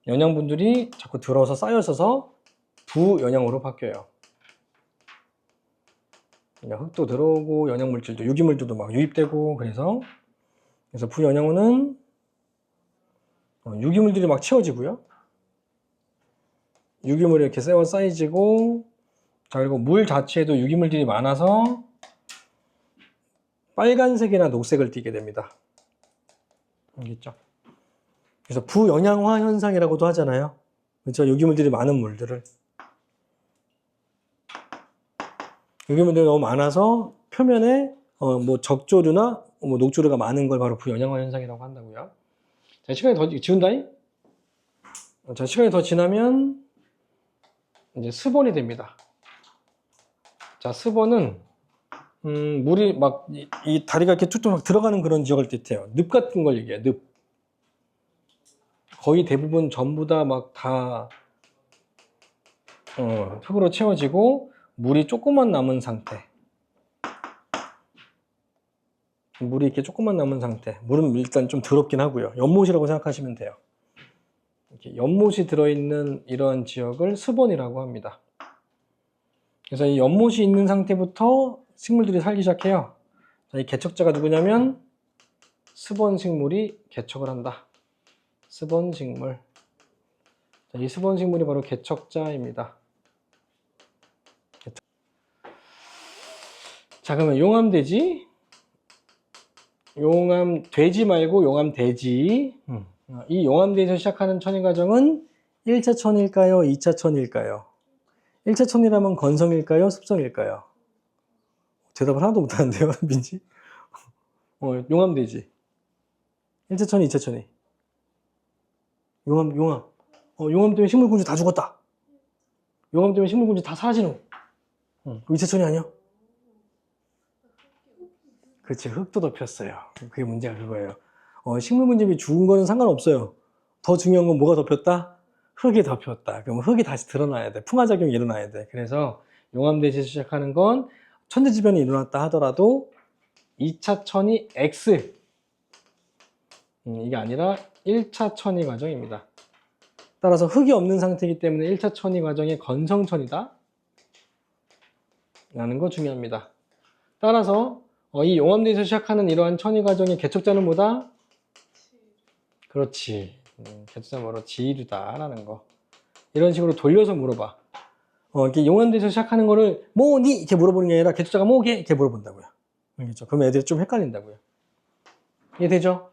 영양분들이 자꾸 들어서 쌓여서 부영양으로 바뀌어요. 그러니까 흙도 들어오고 영양물질도 유기물들도 막 유입되고 그래서 부영양호는 유기물들이 막 채워지고요. 유기물이 이렇게 쌓이지고 자 그리고 물 자체에도 유기물들이 많아서 빨간색이나 녹색을 띠게 됩니다. 알겠죠? 그래서 부영양화 현상이라고도 하잖아요. 그렇죠? 유기물들이 많은 물들을 유기물들이 너무 많아서 표면에 뭐 적조류나 뭐 녹조류가 많은 걸 바로 부영양화 현상이라고 한다고요. 자, 시간이 더 지운다잉? 자, 시간이 더 지나면 이제 스본이 됩니다. 자, 스본은 물이 막 이 다리가 이렇게 툭툭 막 들어가는 그런 지역을 뜻해요. 늪 같은 걸 얘기해요. 늪. 거의 대부분 전부 다 막 다 흙으로 채워지고 물이 조금만 남은 상태. 물이 이렇게 조금만 남은 상태. 물은 일단 좀 더럽긴 하고요. 연못이라고 생각하시면 돼요. 이렇게 연못이 들어있는 이런 지역을 스본이라고 합니다. 그래서 이 연못이 있는 상태부터 식물들이 살기 시작해요. 자, 이 개척자가 누구냐면 스본식물이 개척을 한다. 스본식물. 자, 이 스본식물이 바로 개척자입니다. 자, 그러면 용암돼지. 용암돼지 말고 용암돼지. 이 용암돼지에서 시작하는 천위과정은 1차 천일까요? 2차 천일까요? 1차 천이라면 건성일까요? 습성일까요? 대답을 하나도 못하는데요, 민지? 용암돼지. 1차 천이, 2차 천이. 용암. 용암 때문에 식물군주 다 죽었다. 용암 때문에 식물군주 다 사라지는. 2차 천이 아니야? 그렇지, 흙도 덮였어요. 그게 문제가 그거예요. 식물군집이 죽은 거는 상관없어요. 더 중요한 건 뭐가 덮였다? 흙이 덮였다. 그럼 흙이 다시 드러나야 돼. 풍화작용이 일어나야 돼. 그래서 용암돼지에서 시작하는 건 천재지변이 일어났다 하더라도 2차 천이 X. 이게 아니라 1차 천이 과정입니다. 따라서 흙이 없는 상태이기 때문에 1차 천이 과정이 건성천이다 라는 거 중요합니다. 따라서 이 용암돼지에서 시작하는 이러한 천이 과정의 개척자는 뭐다? 그렇지. 개척자는 뭐로 지류다 라는 거. 이런 식으로 돌려서 물어봐. 이렇게 용암돼지에서 시작하는 거를 뭐니? 이렇게 물어보는 게 아니라 개척자가 뭐게? 이렇게 물어본다고요. 알겠죠? 그럼 애들이 좀 헷갈린다고요. 이해되죠?